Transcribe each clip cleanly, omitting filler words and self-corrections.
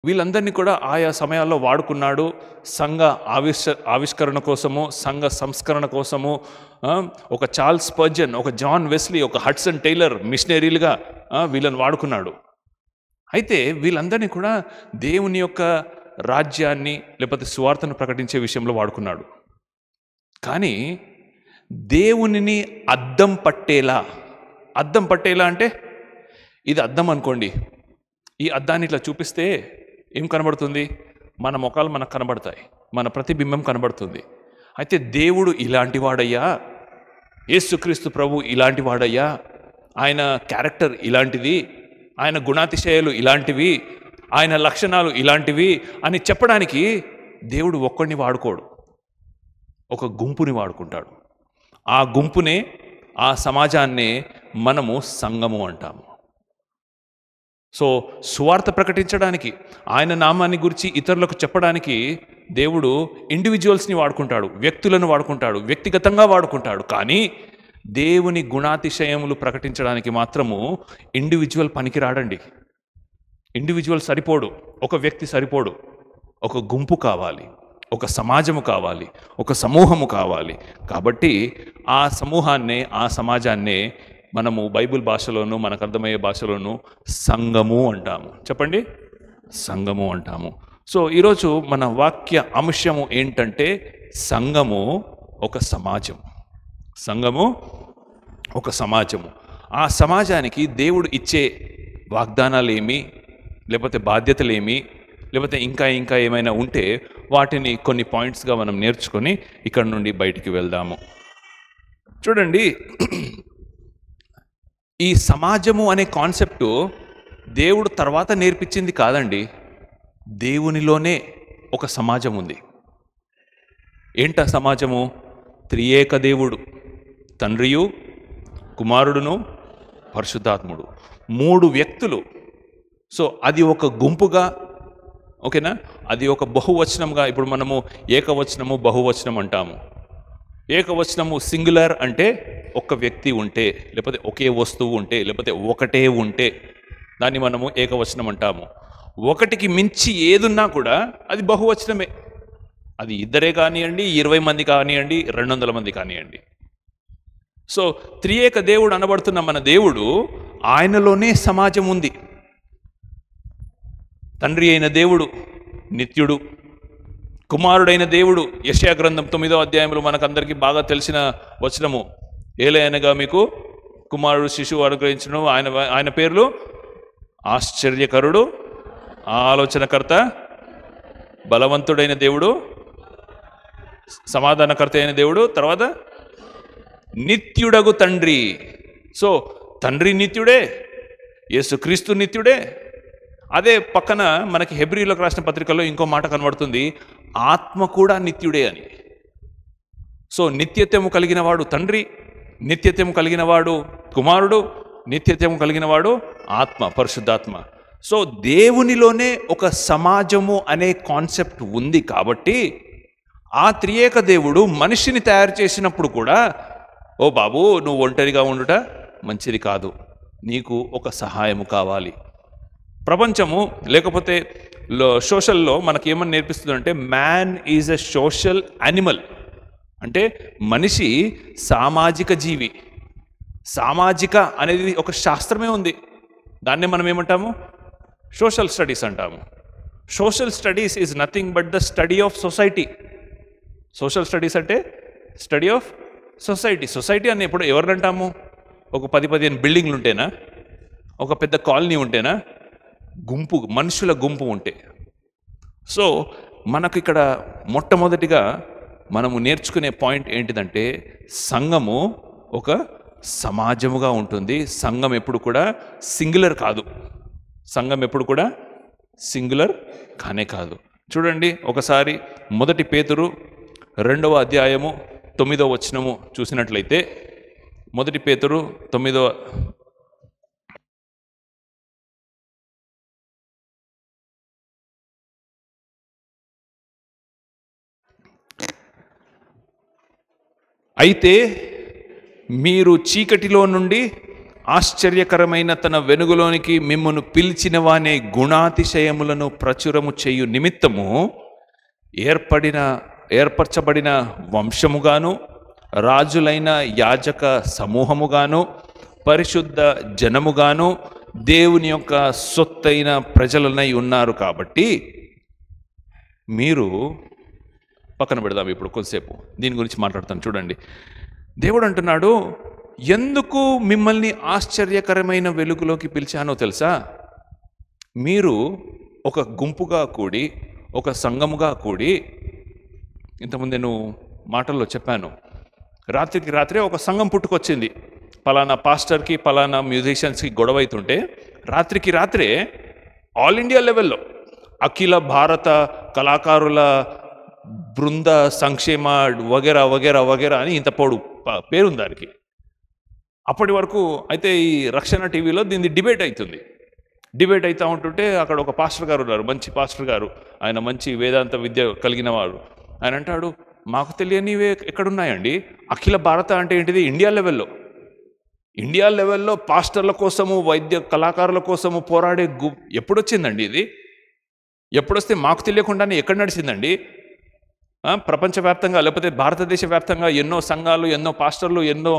వీళ్ళందరినీ కూడా ఆయా సమయాల్లో వాడుకున్నాడు. సంఘ ఆవిష్కరణ కోసము, సంఘ సంస్కరణ కోసము. ఒక చార్ల్స్ స్పర్జన్, ఒక జాన్ వెస్లీ, ఒక హడ్సన్ టైలర్ మిషనరీలుగా వీళ్ళని వాడుకున్నాడు. అయితే వీళ్ళందరినీ కూడా దేవుని యొక్క రాజ్యాన్ని లేకపోతే సువార్తను ప్రకటించే విషయంలో వాడుకున్నాడు. కానీ దేవునిని అద్దం పట్టేలా అంటే ఇది అద్దం అనుకోండి. ఈ అద్దాన్ని ఇట్లా చూపిస్తే ఏం కనబడుతుంది? మన ముఖాలు మనకు కనబడతాయి, మన ప్రతిబింబం కనబడుతుంది. అయితే దేవుడు ఇలాంటి వాడయ్యా, యేసుక్రీస్తు ప్రభు ఇలాంటి వాడయ్యా, ఆయన క్యారెక్టర్ ఇలాంటిది, ఆయన గుణాతిశయాలు ఇలాంటివి, ఆయన లక్షణాలు ఇలాంటివి అని చెప్పడానికి దేవుడు ఒక్కడిని వాడుకోడు, ఒక గుంపుని వాడుకుంటాడు. ఆ గుంపునే, ఆ సమాజాన్నే మనము సంఘము అంటాము. సో సువార్త ప్రకటించడానికి, ఆయన నామాన్ని గురించి ఇతరులకు చెప్పడానికి దేవుడు ఇండివిజువల్స్ని వాడుకుంటాడు, వ్యక్తులను వాడుకుంటాడు, వ్యక్తిగతంగా వాడుకుంటాడు. కానీ దేవుని గుణాతిశయములు ప్రకటించడానికి మాత్రము ఇండివిజువల్ పనికిరాడండి. ఇండివిజువల్ సరిపోడు, ఒక వ్యక్తి సరిపోడు. ఒక గుంపు కావాలి, ఒక సమాజము కావాలి, ఒక సమూహము కావాలి. కాబట్టి ఆ సమూహాన్నే, ఆ సమాజాన్నే మనము బైబిల్ భాషలోను, మనకు అర్థమయ్యే భాషలోను సంఘము అంటాము. చెప్పండి, సంఘము అంటాము. సో ఈరోజు మన వాక్య అంశము ఏంటంటే సంఘము ఒక సమాజం. సంఘము ఒక సమాజము. ఆ సమాజానికి దేవుడు ఇచ్చే వాగ్దానాలు ఏమి, లేకపోతే బాధ్యతలేమి, లేకపోతే ఇంకా ఏమైనా ఉంటే వాటిని కొన్ని పాయింట్స్గా మనం నేర్చుకొని ఇక్కడ నుండి బయటికి వెళ్దాము. చూడండి, ఈ సమాజము అనే కాన్సెప్టు దేవుడు తర్వాత నేర్పించింది కాదండి. దేవునిలోనే ఒక సమాజం ఉంది. ఏంట సమాజము? త్రియేక దేవుడు, తండ్రియు, కుమారుడును, పరిశుద్ధాత్ముడు, 3 వ్యక్తులు. సో అది ఒక గుంపుగా, ఓకేనా? అది ఒక బహువచనంగా. ఇప్పుడు మనము ఏకవచనము, బహువచనం అంటాము. ఏకవచనము సింగులర్ అంటే ఒక వ్యక్తి ఉంటే, లేకపోతే ఒకే వస్తువు ఉంటే, లేకపోతే ఒకటే ఉంటే దాన్ని మనము ఏకవచనం అంటాము. ఒకటికి మించి ఏదున్నా కూడా అది బహువచనమే. అది ఇద్దరే కానివ్వండి, 20 మంది కానివ్వండి, 200 మంది కానివ్వండి. సో త్రియేక దేవుడు అనబడుతున్న మన దేవుడు, ఆయనలోనే సమాజం ఉంది. తండ్రి అయిన దేవుడు నిత్యుడు, కుమారుడైన దేవుడు. యెషయా గ్రంథం 9వ అధ్యాయంలో మనకందరికీ బాగా తెలిసిన వచనము, ఏలయనగా మీకు కుమారుడు శిశువు అనుగ్రహించను, ఆయన పేర్లు ఆశ్చర్యకరుడు, ఆలోచనకర్త, బలవంతుడైన దేవుడు, సమాధానకర్త అయిన దేవుడు, తర్వాత నిత్యుడగు తండ్రి. సో తండ్రి నిత్యుడే, యేసుక్రీస్తు నిత్యుడే. అదే పక్కన మనకి హెబ్రీయులకు రాసిన పత్రికలో ఇంకో మాట కనబడుతుంది, ఆత్మ కూడా నిత్యుడే అని. సో నిత్యత్వము కలిగిన వాడు తండ్రి, నిత్యత్వము కలిగిన వాడు కుమారుడు, నిత్యత్వము కలిగిన వాడు ఆత్మ, పరిశుద్ధాత్మ. సో దేవునిలోనే ఒక సమాజము అనే కాన్సెప్ట్ ఉంది. కాబట్టి ఆ త్రియేక దేవుడు మనిషిని తయారు చేసినప్పుడు కూడా, ఓ బాబు నువ్వు ఒంటరిగా ఉండుట మంచిది కాదు, నీకు ఒక సహాయము కావాలి. ప్రపంచము లేకపోతే సోషల్లో మనకి ఏమని నేర్పిస్తుందంటే, man is a social animal. అంటే మనిషి సామాజిక జీవి. సామాజిక అనేది ఒక శాస్త్రమే ఉంది. దాన్నే మనం ఏమంటాము? సోషల్ స్టడీస్ అంటాము. Social studies is nothing but the study of society. Social studies అంటే స్టడీ ఆఫ్ సొసైటీ. సొసైటీ అని ఎప్పుడు ఎవరిని అంటాము? ఒక 10-15 బిల్డింగ్లు ఉంటేనా? ఒక పెద్ద కాలనీ ఉంటేనా? గుంపు, మనుషుల గుంపు ఉంటే. సో మనకు ఇక్కడ మొట్టమొదటిగా మనము నేర్చుకునే పాయింట్ ఏంటిదంటే, సంఘము ఒక సమాజముగా ఉంటుంది. సంఘం ఎప్పుడు కూడా సింగులర్ కాదు. సంఘం ఎప్పుడు కూడా సింగులర్ కానే కాదు. చూడండి ఒకసారి 1 పేతురు 2వ అధ్యాయము 9వ వచనము చూసినట్లయితే, 1 పేతురు 9వ అయితే మీరు చీకటిలో నుండి ఆశ్చర్యకరమైన తన వెలుగులోనికి మిమ్మును పిలిచిన వానే గుణాతిశయములను ప్రచురము చేయు నిమిత్తము ఏర్పరచబడిన వంశముగాను, రాజులైన యాజక సమూహముగాను, పరిశుద్ధ జనముగాను, దేవుని యొక్క సొత్తైన ప్రజలనై ఉన్నారు. కాబట్టి మీరు పక్కన పెడదాం ఇప్పుడు కొద్దిసేపు, దీని గురించి మాట్లాడతాను. చూడండి, దేవుడు అంటున్నాడు, ఎందుకు మిమ్మల్ని ఆశ్చర్యకరమైన వెలుగులోకి పిలిచానో తెలుసా? మీరు ఒక గుంపుగా కూడి, ఒక సంఘముగా కూడి, ఇంతకుముందు నేను మాటల్లో చెప్పాను, రాత్రికి రాత్రే ఒక సంఘం పుట్టుకొచ్చింది. పలానా పాస్టర్కి పలానా మ్యూజిషియన్స్కి గొడవ అవుతుంటే రాత్రికి రాత్రే ఆల్ ఇండియా లెవెల్లో అఖిల భారత కళాకారుల బృంద సంక్షేమ వగేరా వగేరా వగేరా అని ఇంత పొడు పేరుంది దానికి. అప్పటి వరకు అయితే ఈ రక్షణ టీవీలో దీన్ని డిబేట్ అవుతూ ఉంటుంటే అక్కడ ఒక పాస్టర్ గారు ఉన్నారు, మంచి పాస్టర్ గారు, ఆయన మంచి వేదాంత విద్య కలిగిన వారు. ఆయన అంటాడు, మాకు తెలియనివే ఎక్కడున్నాయండి? అఖిల భారత అంటే ఏంటిది? ఇండియా లెవెల్లో పాస్టర్ల కోసము, వైద్య కళాకారుల కోసము పోరాడే ఎప్పుడొచ్చిందండి ఇది? ఎప్పుడొస్తే మాకు తెలియకుండానే ఎక్కడ నడిచిందండి? ప్రపంచవ్యాప్తంగా లేకపోతే భారతదేశ వ్యాప్తంగా ఎన్నో సంఘాలు, ఎన్నో పాస్టర్లు, ఎన్నో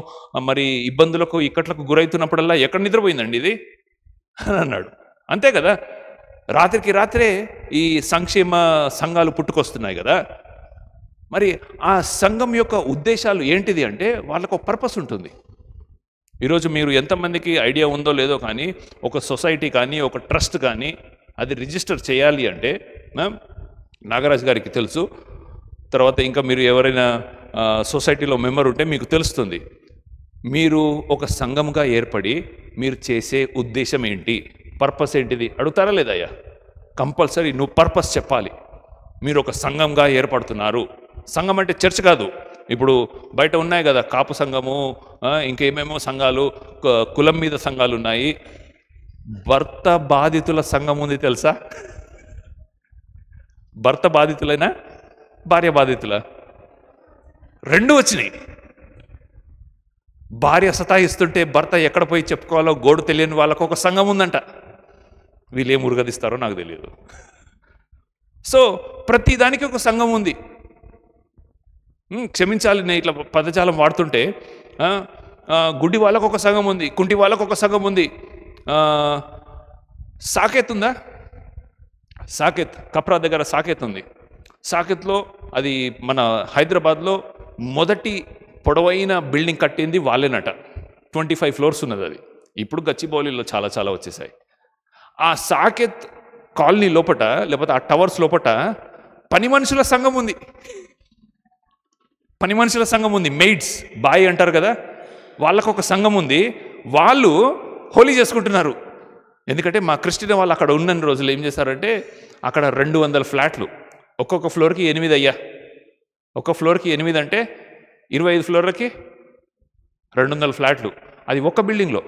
మరి ఇబ్బందులకు ఇక్కట్లకు గురవుతున్నప్పుడల్లా ఎక్కడ నిద్రపోయిందండి ఇది అని అన్నాడు. అంతే కదా, రాత్రికి రాత్రే ఈ సంక్షేమ సంఘాలు పుట్టుకొస్తున్నాయి కదా. మరి ఆ సంఘం యొక్క ఉద్దేశాలు ఏంటిది అంటే వాళ్ళకు ఒక పర్పస్ ఉంటుంది. ఈరోజు మీరు ఎంతమందికి ఐడియా ఉందో లేదో కానీ, ఒక సొసైటీ కానీ, ఒక ట్రస్ట్ కానీ అది రిజిస్టర్ చేయాలి అంటే నాగరాజు గారికి తెలుసు, తర్వాత ఇంకా మీరు ఎవరైనా సొసైటీలో మెంబర్ ఉంటే మీకు తెలుస్తుంది. మీరు ఒక సంఘంగా ఏర్పడి మీరు చేసే ఉద్దేశం ఏంటి, పర్పస్ ఏంటిది అడుగుతారా లేదయ్యా? కంపల్సరీ నువ్వు పర్పస్ చెప్పాలి. మీరు ఒక సంఘంగా ఏర్పడుతున్నారు. సంఘం అంటే చర్చ్ కాదు. ఇప్పుడు బయట ఉన్నాయి కదా కాపు సంఘము, ఇంకేమేమో సంఘాలు, కులం మీద సంఘాలు ఉన్నాయి. భర్త బాధితుల సంఘం ఉంది తెలుసా? భర్త బాధితులైనా భార్య బాధితుల రెండు వచ్చినాయి. భార్య సతాయిస్తుంటే భర్త ఎక్కడ పోయి చెప్పుకోవాలో గోడు తెలియని వాళ్ళకు ఒక సంఘం ఉందంట. వీళ్ళు ఏం ఉరగదిస్తారో నాకు తెలియదు. సో ప్రతిదానికి ఒక సంఘం ఉంది. క్షమించాలి నేను ఇట్లా పదజాలం వాడుతుంటే, గుడ్డి వాళ్ళకు ఒక సంఘం ఉంది, కుంటి వాళ్ళకు ఒక సంఘం ఉంది. సాకేత్ ఉందా? సాకేత్, కప్రా దగ్గర సాకేత్ ఉంది. సాకేత్లో అది మన హైదరాబాద్లో మొదటి పొడవైన బిల్డింగ్ కట్టింది వాళ్ళేనట. 25 ఫ్లోర్స్ ఉన్నది అది. ఇప్పుడు గచ్చిబౌలిలో చాలా చాలా వచ్చేసాయి. ఆ సాకేత్ కాలనీ లోపట లేకపోతే ఆ టవర్స్ లోపట పని మనుషుల సంఘం ఉంది. పని మనుషుల సంఘం ఉంది. మెయిడ్స్, బాయ్ అంటారు కదా, వాళ్ళకు ఒక సంఘం ఉంది. వాళ్ళు హోలీ చేసుకుంటున్నారు. ఎందుకంటే మా క్రిస్టియన్ వాళ్ళు అక్కడ ఉన్న రోజులు ఏం చేశారంటే, అక్కడ 200 ఫ్లాట్లు, ఒక్కొక్క ఫ్లోర్కి 8 అయ్యా. ఒక్క ఫ్లోర్కి 8 అంటే 25 ఫ్లోర్లకి 200 ఫ్లాట్లు. అది ఒక్క బిల్డింగ్లో.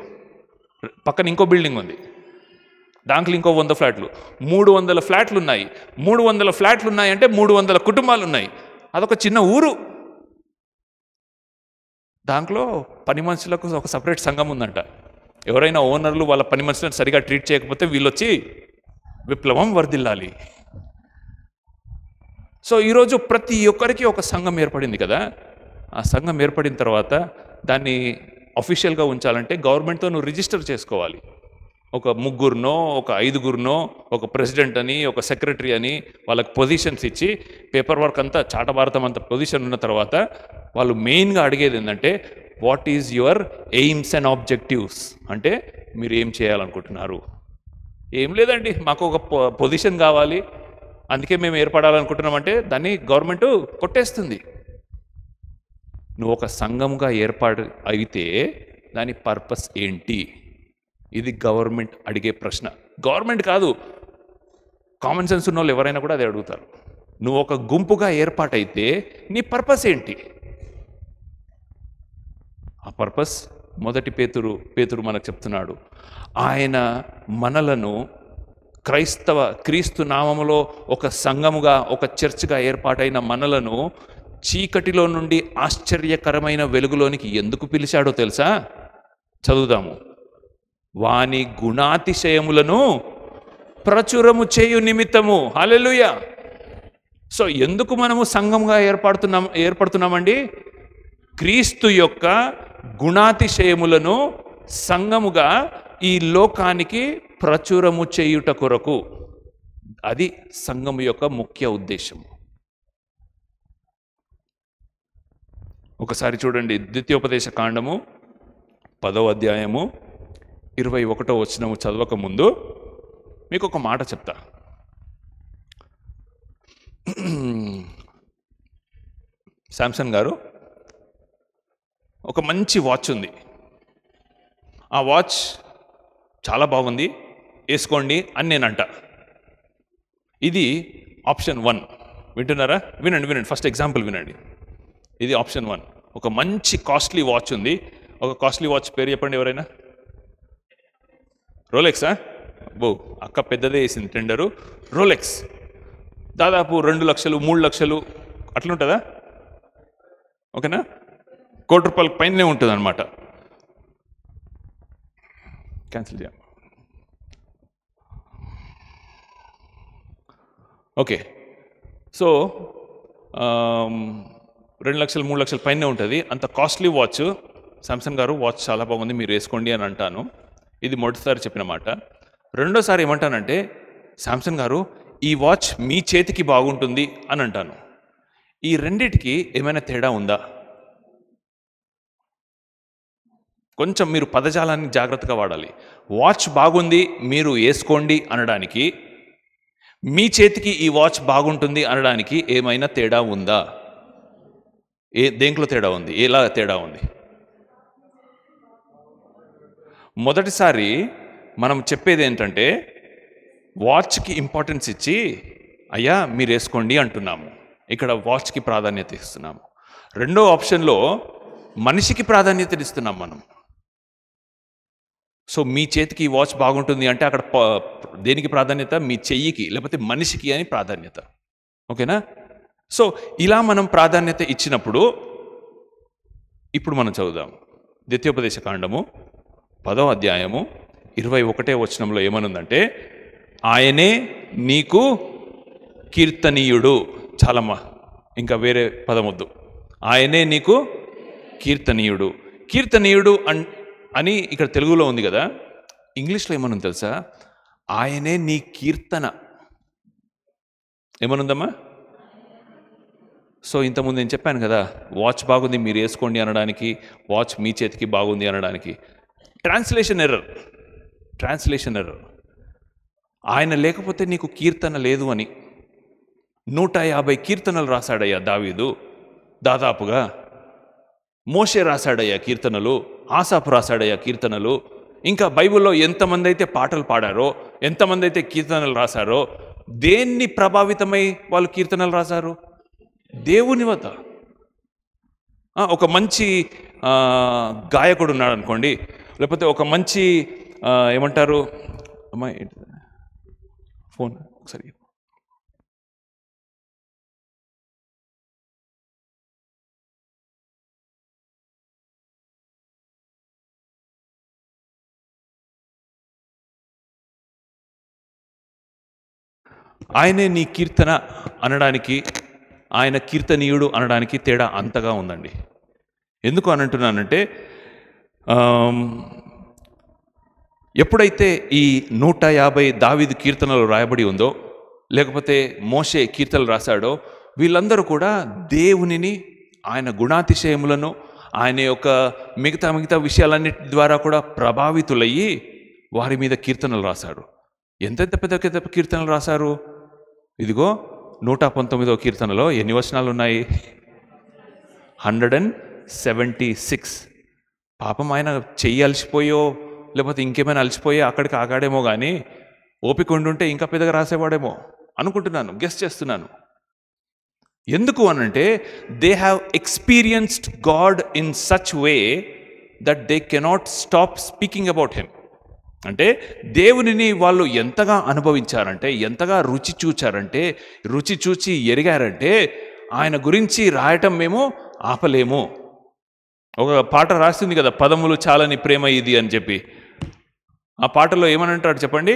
పక్కన ఇంకో బిల్డింగ్ ఉంది, దాంట్లో ఇంకో 100 ఫ్లాట్లు. 300 ఫ్లాట్లు ఉన్నాయి. 300 ఫ్లాట్లు ఉన్నాయంటే 300 కుటుంబాలు ఉన్నాయి. అదొక చిన్న ఊరు. దాంట్లో పని మనుషులకు ఒక సపరేట్ సంఘం ఉందంట. ఎవరైనా ఓనర్లు వాళ్ళ పని మనుషులను సరిగా ట్రీట్ చేయకపోతే వీళ్ళొచ్చి విప్లవం వర్ధిల్లాలి. సో ఈరోజు ప్రతి ఒక్కరికి ఒక సంఘం ఏర్పడింది కదా. ఆ సంఘం ఏర్పడిన తర్వాత దాన్ని అఫీషియల్గా ఉంచాలంటే గవర్నమెంట్తో నువ్వు రిజిస్టర్ చేసుకోవాలి. ఒక 3 ఒక 5 ఒక ప్రెసిడెంట్ అని, ఒక సెక్రటరీ అని వాళ్ళకి పొజిషన్స్ ఇచ్చి పేపర్ వర్క్ అంతా చాటభారతం అంత పొజిషన్ ఉన్న తర్వాత వాళ్ళు మెయిన్గా అడిగేది ఏంటంటే, what is your aims and objectives, అంటే మీరు ఏం చేయాలనుకుంటున్నారు. ఏం లేదండి, మాకు ఒక పొజిషన్ కావాలి, అందుకే మేము ఏర్పడాలనుకుంటున్నామంటే దాన్ని గవర్నమెంట్ కొట్టేస్తుంది. నువ్వు ఒక సంఘంగా ఏర్పాటు అయితే దాని పర్పస్ ఏంటి? ఇది గవర్నమెంట్ అడిగే ప్రశ్న. గవర్నమెంట్ కాదు, కామన్ సెన్స్ ఉన్న వాళ్ళు ఎవరైనా కూడా అదే అడుగుతారు. నువ్వు ఒక గుంపుగా ఏర్పాటైతే నీ పర్పస్ ఏంటి? ఆ పర్పస్ మొదటి పేతురు మనకు చెప్తున్నాడు. ఆయన మనలను క్రీస్తు నామములో ఒక సంఘముగా, ఒక చర్చ్గా ఏర్పాటైన మనలను చీకటిలో నుండి ఆశ్చర్యకరమైన వెలుగులోనికి ఎందుకు పిలిచాడో తెలుసా? చదువుదాము. వాని గుణాతిశయములను ప్రచురము చేయు నిమిత్తము. హల్లెలూయా. సో ఎందుకు మనము సంఘంగా ఏర్పడుతున్నామండి? క్రీస్తు యొక్క గుణాతిశయములను సంఘముగా ఈ లోకానికి ప్రచురము చేయుట కొరకు. అది సంఘము యొక్క ముఖ్య ఉద్దేశం. ఒకసారి చూడండి, ద్వితీయోపదేశ కాండము 10వ అధ్యాయము 21వ వచనము చదవక ముందు మీకు ఒక మాట చెప్తా. శాంసంగ్ గారు ఒక మంచి వాచ్ ఉంది. ఆ వాచ్ చాలా బాగుంది, వేసుకోండి అని నేనంట. ఇది ఆప్షన్ 1. వింటున్నారా? వినండి, ఫస్ట్ ఎగ్జాంపుల్ వినండి. ఇది ఆప్షన్ 1. ఒక మంచి కాస్ట్లీ వాచ్ ఉంది. ఒక కాస్ట్లీ వాచ్ పేరు చెప్పండి ఎవరైనా. రోలెక్సా? అక్క పెద్దదే వేసింది టెండరు. రోలెక్స్ దాదాపు 2 లక్షలు 3 లక్షలు అట్లుంటుందా? ఓకేనా? ₹1,00,00,000 పైనే ఉంటుంది అనమాట. క్యాన్సిల్ చేయాలి. ఓకే, సో 2 లక్షలు 3 లక్షల పైనే ఉంటుంది. అంత కాస్ట్లీ వాచ్. శాంసంగ్ గారు వాచ్ చాలా బాగుంది, మీరు వేసుకోండి అని అంటాను. ఇది మొదటిసారి చెప్పిన మాట. రెండోసారి ఏమంటానంటే, శాంసంగ్ గారు ఈ వాచ్ మీ చేతికి బాగుంటుంది అని అంటాను. ఈ రెండిటికి ఏమైనా తేడా ఉందా? కొంచెం మీరు పదజాలాన్ని జాగ్రత్తగా వాడాలి. వాచ్ బాగుంది, మీరు వేసుకోండి అనడానికి, మీ చేతికి ఈ వాచ్ బాగుంటుంది అనడానికి ఏమైనా తేడా ఉందా? దేంట్లో తేడా ఉంది? ఎలా తేడా ఉంది? మొదటిసారి మనం చెప్పేది ఏంటంటే, వాచ్కి ఇంపార్టెన్స్ ఇచ్చి అయ్యా మీరు వేసుకోండి అంటున్నాము. ఇక్కడ వాచ్కి ప్రాధాన్యత ఇస్తున్నాము. రెండో ఆప్షన్లో మనిషికి ప్రాధాన్యత ఇస్తున్నాం మనం. సో మీ చేతికి ఈ వాచ్ బాగుంటుంది అంటే అక్కడ దేనికి ప్రాధాన్యత? మీ చెయ్యికి, లేకపోతే మనిషికి అని ప్రాధాన్యత. ఓకేనా? సో ఇలా మనం ప్రాధాన్యత ఇచ్చినప్పుడు ఇప్పుడు మనం చదువుదాం. ద్వితీయోపదేశ కాండము 10వ అధ్యాయము 21వ వచనంలో ఏమనుందంటే, ఆయనే నీకు కీర్తనీయుడు. చాలమ్మా, ఇంకా వేరే పదం వద్దు. ఆయనే నీకు కీర్తనీయుడు. కీర్తనీయుడు అని ఇక్కడ తెలుగులో ఉంది కదా, ఇంగ్లీష్లో ఏమనుంది తెలుసా? ఆయనే నీ కీర్తన. ఏమనుందమ్మా? సో ఇంతకుముందు నేను చెప్పాను కదా, వాచ్ బాగుంది మీరు వేసుకోండి అనడానికి, వాచ్ మీ చేతికి బాగుంది అనడానికి ట్రాన్స్లేషన్ ఎర్రర్. ఆయన లేకపోతే నీకు కీర్తన లేదు అని. 150 కీర్తనలు రాశాడయ్యా దావీదు దాదాపుగా. మోషే రాశాడయ్యా కీర్తనలు, ఆసాపు రాశాడయ్యా కీర్తనలు. ఇంకా బైబిల్లో ఎంతమంది అయితే పాటలు పాడారో, ఎంతమంది అయితే కీర్తనలు రాశారో, దేన్ని ప్రభావితమై వాళ్ళు కీర్తనలు రాశారు? దేవుని వద్ద. ఒక మంచి గాయకుడు ఉన్నాడు అనుకోండి, లేకపోతే ఒక మంచి ఏమంటారు అమ్మాయి ఫోన్ ఒకసారి, ఆయనే నీ కీర్తన అనడానికి, ఆయన కీర్తనీయుడు అనడానికి తేడా అంతగా ఉందండి. ఎందుకు అని అంటున్నానంటే, ఎప్పుడైతే ఈ 150 దావీదు కీర్తనలు రాయబడి ఉందో, లేకపోతే మోషే కీర్తనలు రాశాడో, వీళ్ళందరూ కూడా దేవునిని, ఆయన గుణాతిశయములను, ఆయన యొక్క మిగతా విషయాలన్నిటి ద్వారా కూడా ప్రభావితులయ్యి వారి మీద కీర్తనలు రాశాడు. ఎంతెంత పెద్ద కీర్తనలు రాశారు? ఇదిగో 119వ కీర్తనలో ఎన్ని వచనాలు ఉన్నాయి? 176. పాపం ఆయన చెయ్యి అలసిపోయో లేకపోతే ఇంకేమైనా అలసిపోయో అక్కడికి ఆగాడేమో, కానీ ఓపిక ఉండుంటే ఇంకా పెద్దగా రాసేవాడేమో అనుకుంటున్నాను, గెస్ చేస్తున్నాను. ఎందుకు అనంటే, they have experienced God in such way that they cannot stop speaking about him. అంటే దేవునిని వాళ్ళు ఎంతగా అనుభవించారంటే, ఎంతగా రుచి చూచి ఎరిగారంటే, ఆయన గురించి రాయటం మేము ఆపలేము. ఒక పాట రాస్తుంది కదా, పదములు చాలని ప్రేమ ఇది అని చెప్పి. ఆ పాటలో ఏమని అంటాడు చెప్పండి?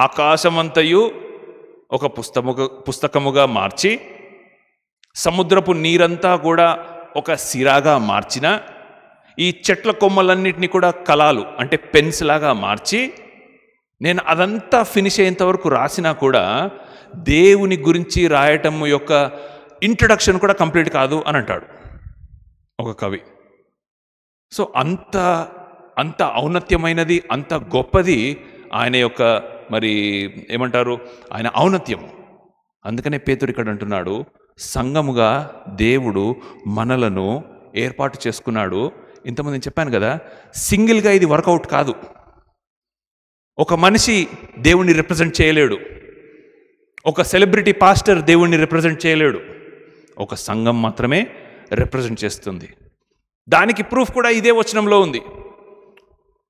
ఆకాశమంతయు ఒక పుస్తకముగా మార్చి, సముద్రపు నీరంతా కూడా ఒక సిరాగా మార్చిన, ఈ చెట్ల కొమ్మలన్నిటినీ కూడా కలాలు అంటే పెన్స్ లాగా మార్చి, నేను అదంతా ఫినిష్ అయ్యేంత వరకు రాసినా కూడా దేవుని గురించి రాయటం యొక్క ఇంట్రడక్షన్ కూడా కంప్లీట్ కాదు అని అంటాడు ఒక కవి. సో అంత అంత ఔన్నత్యమైనది, అంత గొప్పది ఆయన యొక్క మరి ఏమంటారు ఆయన ఔన్నత్యము. అందుకనే పేతురు ఇక్కడ అంటున్నాడు, సంఘముగా దేవుడు మనలను ఏర్పాటు చేసుకున్నాడు. ఇంతకుముందు నేను చెప్పాను కదా, సింగిల్గా ఇది వర్కౌట్ కాదు. ఒక మనిషి దేవుణ్ణి రిప్రజెంట్ చేయలేడు, ఒక సెలబ్రిటీ పాస్టర్ దేవుణ్ణి రిప్రజెంట్ చేయలేడు. ఒక సంఘం మాత్రమే రిప్రజెంట్ చేస్తుంది. దానికి ప్రూఫ్ కూడా ఇదే వచనంలో ఉంది.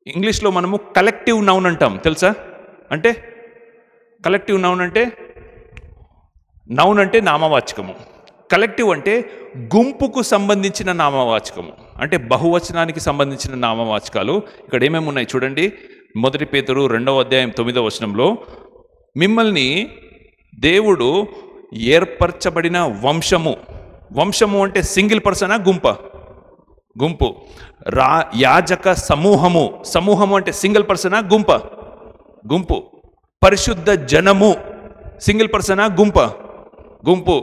ఇంగ్లీష్లో మనము కలెక్టివ్ నౌన్ అంటాం, తెలుసా? అంటే కలెక్టివ్ నౌన్ అంటే, నౌన్ అంటే నామవాచకము, కలెక్టివ్ అంటే గుంపుకు సంబంధించిన నామవాచకము, అంటే బహువచనానికి సంబంధించిన నామవాచకాలు. ఇక్కడ ఏమేమి ఉన్నాయి చూడండి. 1 పేతురు 2వ అధ్యాయం 9వ వచనంలో, మిమ్మల్ని దేవుడు ఏర్పరచబడిన వంశము. వంశము అంటే సింగిల్ పర్సనా? గుంపు. యాజక సమూహము. సమూహము అంటే సింగిల్ పర్సనా? గుంపు. పరిశుద్ధ జనము. సింగిల్ పర్సనా? గుంపు.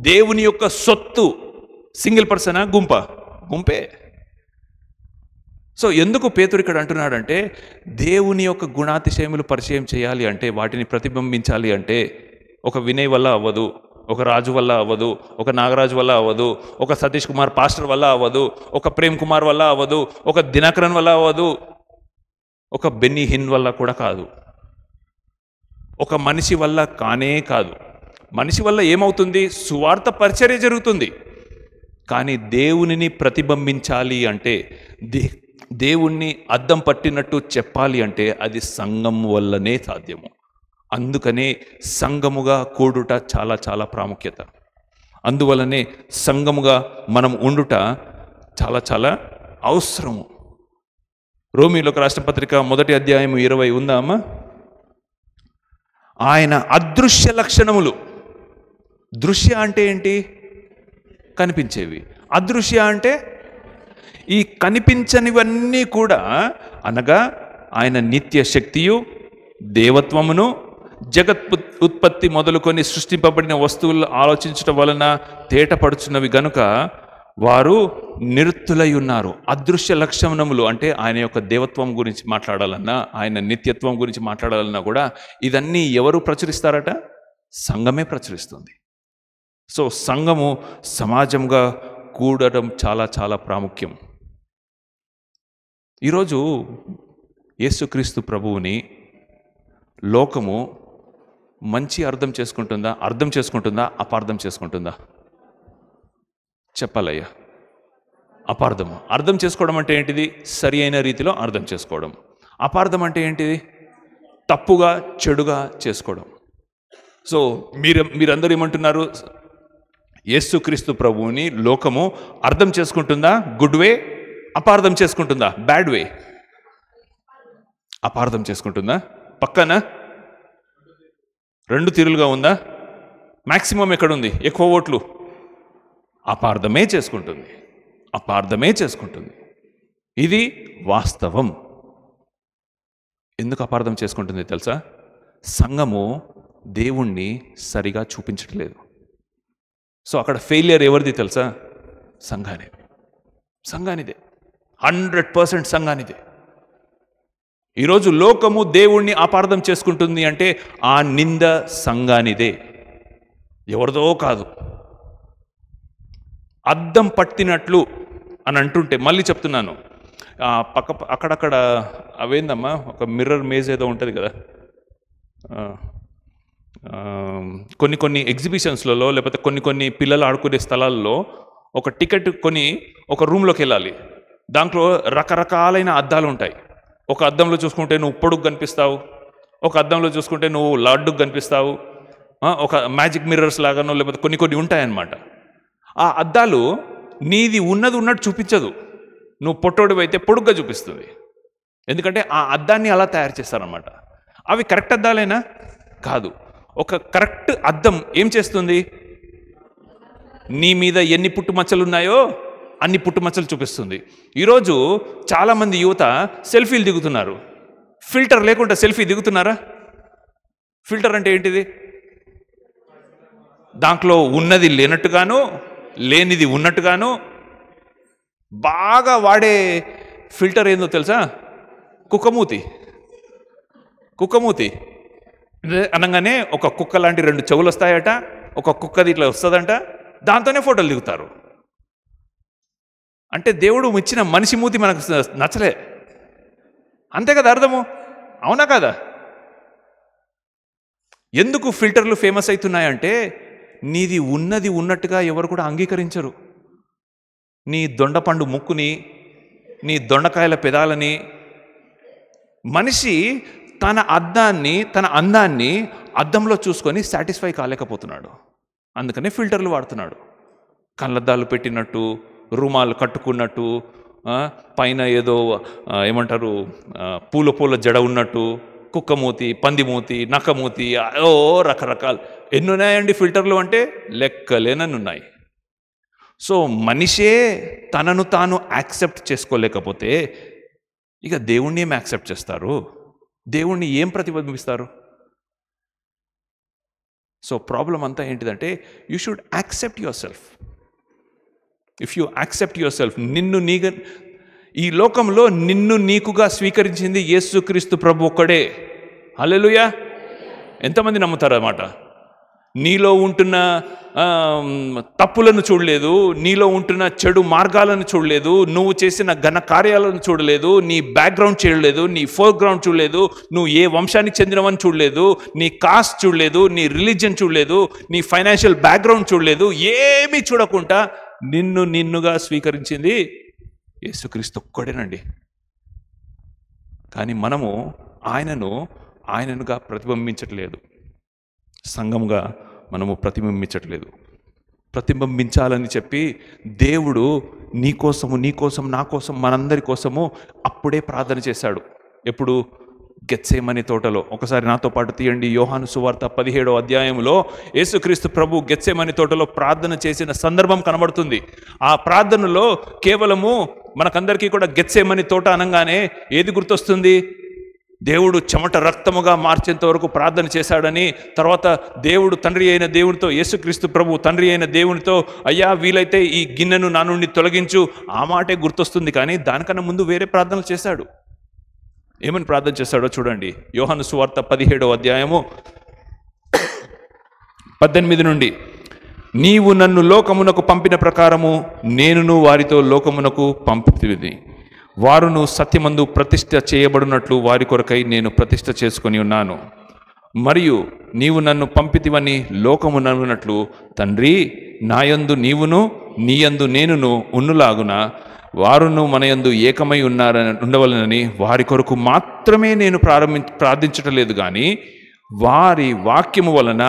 దేవుని యొక్క సొత్తు. సింగిల్ పర్సనా? గుంపే. సో ఎందుకు పేతురు ఇక్కడ అంటున్నాడంటే, దేవుని యొక్క గుణాతిశయములు పరిచయం చేయాలి అంటే, వాటిని ప్రతిబింబించాలి అంటే, ఒక వినయ్ వల్ల అవ్వదు, ఒక రాజు వల్ల అవ్వదు, ఒక నాగరాజు వల్ల అవ్వదు, ఒక సతీష్ కుమార్ పాస్టర్ వల్ల అవ్వదు, ఒక ప్రేమ్ కుమార్ వల్ల అవ్వదు, ఒక దినకరన్ వల్ల అవ్వదు, ఒక బెన్నీ హిన్ వల్ల కూడా కాదు, ఒక మనిషి వల్ల కానే కాదు. మనిషి వల్ల ఏమవుతుంది? సువార్త పరిచర్య జరుగుతుంది. కానీ దేవునిని ప్రతిబింబించాలి అంటే, దేవుణ్ణి అద్దం పట్టినట్టు చెప్పాలి అంటే, అది సంఘం వల్లనే సాధ్యము. అందుకనే సంఘముగా కూడుట చాలా చాలా ప్రాముఖ్యత. అందువల్లనే సంఘముగా మనం ఉండుట చాలా చాలా అవసరము. రోమీయులకు రాసిన పత్రిక 1వ అధ్యాయం 20 ఉందా అమ్మా? ఆయన అదృశ్య లక్షణములు. దృశ్య అంటే ఏంటి? కనిపించేవి. అదృశ్య అంటే ఈ కనిపించనివన్నీ కూడా, అనగా ఆయన నిత్య శక్తియు, దేవత్వమును, జగత్ ఉత్పత్తి మొదలుకొని సృష్టింపబడిన వస్తువులు ఆలోచించటం వలన తేటపడుచున్నవి గనుక వారు నిరుత్తులై ఉన్నారు. అదృశ్య లక్షణములు అంటే ఆయన యొక్క దేవత్వం గురించి మాట్లాడాలన్నా, ఆయన నిత్యత్వం గురించి మాట్లాడాలన్నా కూడా ఇదన్నీ ఎవరు ప్రచురిస్తారట? సంఘమే ప్రచురిస్తుంది. సో సంఘము సమాజంగా కూడడం చాలా చాలా ప్రాముఖ్యం. ఈరోజు యేసుక్రీస్తు ప్రభువుని లోకము మంచి అర్థం చేసుకుంటుందా, అపార్థం చేసుకుంటుందా? చెప్పాలయ్యా. అపార్థము. అర్థం చేసుకోవడం అంటే ఏంటిది? సరి అయిన రీతిలో అర్థం చేసుకోవడం. అపార్థం అంటే ఏంటిది? తప్పుగా, చెడుగా చేసుకోవడం. సో మీరందరూ ఏమంటున్నారు? యేసుక్రీస్తు ప్రభువుని లోకము అర్థం చేసుకుంటుందా? Good way. అపార్థం చేసుకుంటుందా? Bad way. అపార్థం చేసుకుంటుందా? పక్కన 2 తీరులుగా ఉందా? మ్యాక్సిమం ఎక్కడుంది? ఎక్కువ ఓట్లు అపార్థమే చేసుకుంటుంది. ఇది వాస్తవం. ఎందుకు అపార్థం చేసుకుంటుంది తెలుసా? సంఘము దేవుణ్ణి సరిగా చూపించట్లేదు. సో అక్కడ ఫెయిలియర్ ఎవరిది తెలుసా? సంఘానిదే. 100% సంఘానిదే. ఈరోజు లోకము దేవుణ్ణి అపార్థం చేసుకుంటుంది అంటే ఆ నింద సంఘానిదే, ఎవరిదో కాదు. అద్దం పట్టినట్లు అని అంటుంటే, మళ్ళీ చెప్తున్నాను, అక్కడక్కడ అవేందమ్మా, ఒక మిర్రర్ మేజ్ ఏదో ఉంటుంది కదా, కొన్ని ఎగ్జిబిషన్స్లలో లేకపోతే కొన్ని పిల్లలు ఆడుకునే స్థలాల్లో ఒక టికెట్ కొని ఒక రూమ్లోకి వెళ్ళాలి. దాంట్లో రకరకాలైన అద్దాలు ఉంటాయి. ఒక అద్దంలో చూసుకుంటే నువ్వు పొడుగు కనిపిస్తావు, ఒక అద్దంలో చూసుకుంటే నువ్వు లాడ్డుకు కనిపిస్తావు, ఒక మ్యాజిక్ మిర్రర్స్ లాగానో లేకపోతే కొన్ని ఉంటాయన్నమాట. ఆ అద్దాలు నీది ఉన్నట్టు చూపించదు. నువ్వు పొట్టోడివి అయితే పొడుగ్గా చూపిస్తుంది, ఎందుకంటే ఆ అద్దాన్ని అలా తయారు చేస్తారన్నమాట. అవి కరెక్ట్ అద్దాలేనా? కాదు. ఒక కరెక్ట్ అద్దం ఏం చేస్తుంది? నీ మీద ఎన్ని పుట్టుమచ్చలు ఉన్నాయో అన్ని పుట్టుమచ్చలు చూపిస్తుంది. ఈరోజు చాలామంది యువత సెల్ఫీలు దిగుతున్నారు. ఫిల్టర్ లేకుండా సెల్ఫీ దిగుతున్నారా? ఫిల్టర్ అంటే ఏంటిది? దాంట్లో ఉన్నది లేనట్టుగాను లేనిది ఉన్నట్టుగాను బాగా వాడే ఫిల్టర్ ఏందో తెలుసా? కుక్కమూతి. కుక్కమూతి అనగానే ఒక కుక్క లాంటి 2 చెవులు వస్తాయట, ఒక కుక్కది ఇట్లా వస్తుందంట, దాంతోనే ఫోటోలు దిగుతారు. అంటే దేవుడు ఇచ్చిన మనిషి మూతి మనకు నచ్చలే, అంతే కదా అర్థము? అవునా కదా? ఎందుకు ఫిల్టర్లు ఫేమస్ అవుతున్నాయంటే నీది ఉన్నది ఉన్నట్టుగా ఎవరు కూడా అంగీకరించరు. నీ దొండపండు ముక్కుని, నీ దొండకాయల పెదాలని, మనిషి తన అందాన్ని అద్దంలో చూసుకొని సాటిస్ఫై కాలేకపోతున్నాడు. అందుకనే ఫిల్టర్లు వాడుతున్నాడు. కళ్ళద్దాలు పెట్టినట్టు, రుమాలు కట్టుకున్నట్టు, పైన ఏదో ఏమంటారు పూల జడ ఉన్నట్టు, కుక్కమూతి, పందిమూతి, నక్కమూతి, రకరకాలు ఎన్నున్నాయండి ఫిల్టర్లు అంటే లెక్కలేనన్ని ఉన్నాయి. సో మనిషే తనను తాను యాక్సెప్ట్ చేసుకోలేకపోతే ఇక దేవుణ్ణి ఏం యాక్సెప్ట్ చేస్తారు? దేవుణ్ణి ఏం ప్రతిబింబిస్తారు? సో ప్రాబ్లం అంతా ఏంటిదంటే you should accept your self. If you accept your self, ఈ లోకంలో నిన్ను నీకుగా స్వీకరించింది యేసుక్రీస్తు ప్రభు ఒక్కడే. హల్లెలూయా! ఎంతమంది నమ్ముతారు అన్నమాట? నీలో ఉంటున్న తప్పులను చూడలేదు, నీలో ఉంటున్న చెడు మార్గాలను చూడలేదు, నువ్వు చేసిన ఘన కార్యాలను చూడలేదు, నీ బ్యాక్గ్రౌండ్ చూడలేదు, నీ ఫోర్గ్రౌండ్ చూడలేదు, నువ్వు ఏ వంశానికి చెందినవని చూడలేదు, నీ కాస్ట్ చూడలేదు, నీ రిలీజియన్ చూడలేదు, నీ ఫైనాన్షియల్ బ్యాక్గ్రౌండ్ చూడలేదు, ఏమీ చూడకుండా నిన్నుగా స్వీకరించింది యేసుక్రీస్తు ఒక్కడేనండి. కానీ మనము ఆయననుగా ప్రతిబింబించట్లేదు, సంఘంగా మనము ప్రతిబింబించట్లేదు. ప్రతిబింబించాలని చెప్పి దేవుడు నీకోసం నా కోసం మనందరి కోసము అప్పుడే ప్రార్థన చేశాడు. ఎప్పుడు? గెత్సేమని తోటలో. ఒకసారి నాతో పాటు తీయండి, యోహాను సువార్త 17వ అధ్యాయంలో యేసుక్రీస్తు ప్రభు గెత్సేమని తోటలో ప్రార్థన చేసిన సందర్భం కనబడుతుంది. ఆ ప్రార్థనలో కేవలము మనకందరికీ కూడా గెత్సేమని తోట అనగానే ఏది గుర్తొస్తుంది? దేవుడు చెమట రక్తముగా మార్చేంత వరకు ప్రార్థన చేశాడని, తర్వాత దేవుడు తండ్రి అయిన దేవునితో, యేసుక్రీస్తు ప్రభు తండ్రి అయిన దేవునితో, అయ్యా వీలైతే ఈ గిన్నెను నా నుండి తొలగించు, ఆ మాటే గుర్తొస్తుంది. కానీ దానికన్నా ముందు వేరే ప్రార్థనలు చేశాడు. ఏమని ప్రార్థన చేశాడో చూడండి. యోహాను సువార్త 17వ అధ్యాయము 18 నుండి, నీవు నన్ను లోకమునకు పంపిన ప్రకారము నేనును వారితో లోకమునకు పంపితిని, వారును సత్యమందు ప్రతిష్ఠ చేయబడినట్లు వారి కొరకై నేను ప్రతిష్ఠ చేసుకొని ఉన్నాను. మరియు నీవు నన్ను పంపితివని లోకము నమ్మునట్లు తండ్రి, నాయందు నీవును నీయందు నేనును ఉన్నులాగున వారును మనయందు ఏకమై ఉండవలనని వారి కొరకు మాత్రమే నేను ప్రార్థించటలేదు కానీ వారి వాక్యము వలన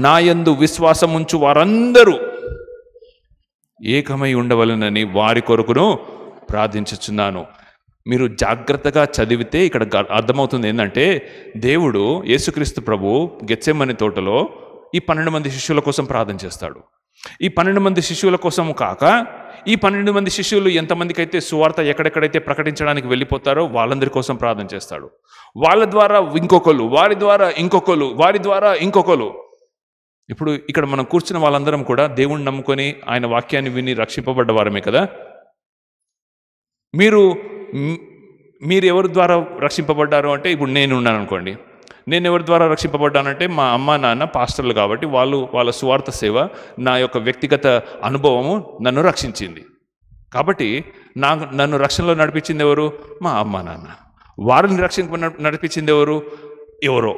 నాయందు విశ్వాసముంచు వారందరూ ఏకమై ఉండవలనని వారి కొరకును ప్రార్థించుచున్నాను. మీరు జాగ్రత్తగా చదివితే ఇక్కడ అర్థమవుతుంది ఏంటంటే, దేవుడు యేసుక్రీస్తు ప్రభు గెత్సేమని తోటలో ఈ 12 మంది శిష్యుల కోసం ప్రార్థన చేస్తాడు. ఈ 12 మంది శిష్యుల కోసం కాక, ఈ 12 మంది శిష్యులు ఎంతమందికి అయితే సువార్త ఎక్కడెక్కడైతే ప్రకటించడానికి వెళ్ళిపోతారో వాళ్ళందరి కోసం ప్రార్థన చేస్తాడు. వాళ్ళ ద్వారా ఇంకొకరు, వారి ద్వారా ఇంకొకరు, వారి ద్వారా ఇంకొకరు. ఇప్పుడు ఇక్కడ మనం కూర్చున్న వాళ్ళందరం కూడా దేవుణ్ణి నమ్ముకొని ఆయన వాక్యాన్ని విని రక్షింపబడ్డ వారమే కదా. మీరు ఎవరి ద్వారా రక్షింపబడ్డారు అంటే, ఇప్పుడు నేను ఉన్నాను అనుకోండి, నేను ఎవరి ద్వారా రక్షింపబడ్డానంటే మా అమ్మ నాన్న పాస్టర్లు కాబట్టి వాళ్ళ సువార్త సేవ, నా యొక్క వ్యక్తిగత అనుభవము నన్ను రక్షించింది. కాబట్టి నన్ను రక్షణలో నడిపించింది ఎవరు? మా అమ్మ నాన్న. వారిని నడిపించింది ఎవరో.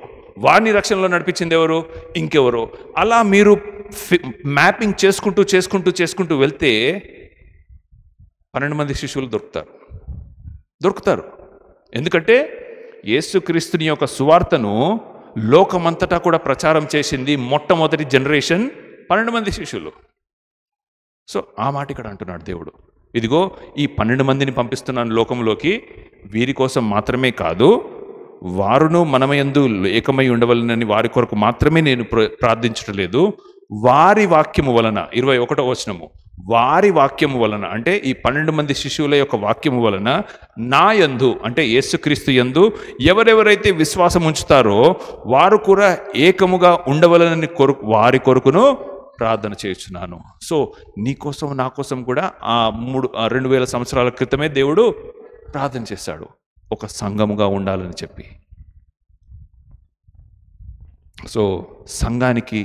వారిని రక్షణలో నడిపించింది ఎవరు? ఇంకెవరో. అలా మీరు మ్యాపింగ్ చేసుకుంటూ వెళ్తే 12 మంది శిష్యులు దొరుకుతారు. ఎందుకంటే యేసుక్రీస్తుని యొక్క సువార్తను లోకమంతటా కూడా ప్రచారం చేసింది మొట్టమొదటి జనరేషన్ 12 మంది శిష్యులు. సో ఆ మాట ఇక్కడ అంటున్నాడు దేవుడు. ఇదిగో ఈ 12 మందిని పంపిస్తున్నాను లోకంలోకి, వీరి కోసం మాత్రమే కాదు, వారును మనమయందు ఏకమై ఉండవలనని వారి కొరకు మాత్రమే నేను ప్రార్థించట్లేదు, వారి వాక్యము వలన, 21వ వచనము, వారి వాక్యము వలన అంటే ఈ 12 మంది శిష్యుల యొక్క వాక్యము వలన నా యందు అంటే యేసుక్రీస్తు యందు ఎవరెవరైతే విశ్వాసం ఉంచుతారో వారు కూడా ఏకముగా ఉండవలనని వారి కొరకును ప్రార్థన చేస్తున్నాను. సో నీకోసం నా కోసం కూడా 2000 సంవత్సరాల క్రితమే దేవుడు ప్రార్థన చేశాడు, ఒక సంఘముగా ఉండాలని చెప్పి. సో సంఘానికి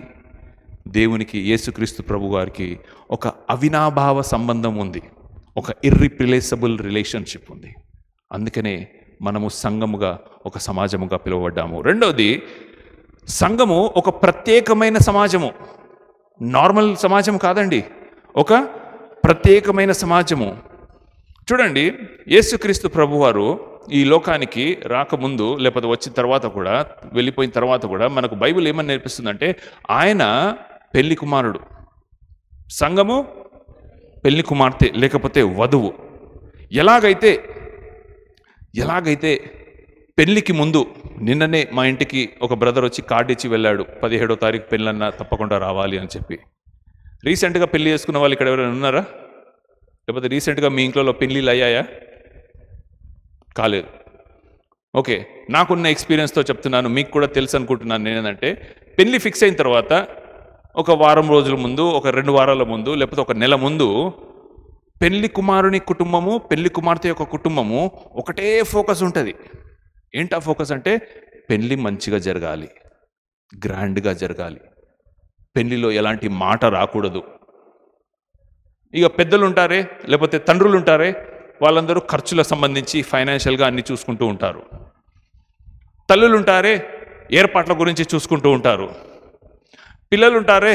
దేవునికి యేసుక్రీస్తు ప్రభు వారికి ఒక అవినాభావ సంబంధం ఉంది, ఒక ఇర్రిప్లేసబుల్ రిలేషన్షిప్ ఉంది. అందుకనే మనము సంఘముగా, ఒక సమాజముగా పిలువబడ్డాము. రెండవది, సంఘము ఒక ప్రత్యేకమైన సమాజము, నార్మల్ సమాజం కాదండి, ఒక ప్రత్యేకమైన సమాజము. చూడండి, యేసుక్రీస్తు ప్రభువారు ఈ లోకానికి రాకముందు లేకపోతే వచ్చిన తర్వాత కూడా, వెళ్ళిపోయిన తర్వాత కూడా మనకు బైబిల్ ఏమని నేర్పిస్తుందంటే ఆయన పెళ్లి కుమారుడు, సంఘము పెళ్లి కుమార్తె లేకపోతే వధువు. ఎలాగైతే పెళ్లికి ముందు, నిన్ననే మా ఇంటికి ఒక బ్రదర్ వచ్చి కార్డు ఇచ్చి వెళ్ళాడు, 17వ తారీఖు పెళ్ళన్నా తప్పకుండా రావాలి అని చెప్పి. రీసెంట్గా పెళ్లి చేసుకున్న వాళ్ళు ఇక్కడ ఎవరైనా ఉన్నారా? లేకపోతే రీసెంట్గా మీ ఇంట్లో పెళ్ళిళ్ళు అయ్యాయా? కాలేదు. ఓకే, నాకున్న ఎక్స్పీరియన్స్తో చెప్తున్నాను, మీకు కూడా తెలుసు అనుకుంటున్నాను. నేనేంటంటే పెళ్ళి ఫిక్స్ అయిన తర్వాత ఒక వారం రోజుల ముందు, ఒక 2 వారాల ముందు, లేకపోతే ఒక నెల ముందు పెళ్లి కుమారుని కుటుంబము, పెళ్లి కుమార్తె యొక్క కుటుంబము ఒకటే ఫోకస్ ఉంటుంది. ఏంటా ఫోకస్ అంటే పెళ్ళి మంచిగా జరగాలి, గ్రాండ్గా జరగాలి, పెళ్లిలో ఎలాంటి మాట రాకూడదు. ఇక పెద్దలు ఉంటారే లేకపోతే తండ్రులు ఉంటారే, వాళ్ళందరూ ఖర్చులకు సంబంధించి ఫైనాన్షియల్గా అన్ని చూసుకుంటూ ఉంటారు. తల్లులు ఉంటారే ఏర్పాట్ల గురించి చూసుకుంటూ ఉంటారు. పిల్లలు ఉంటారే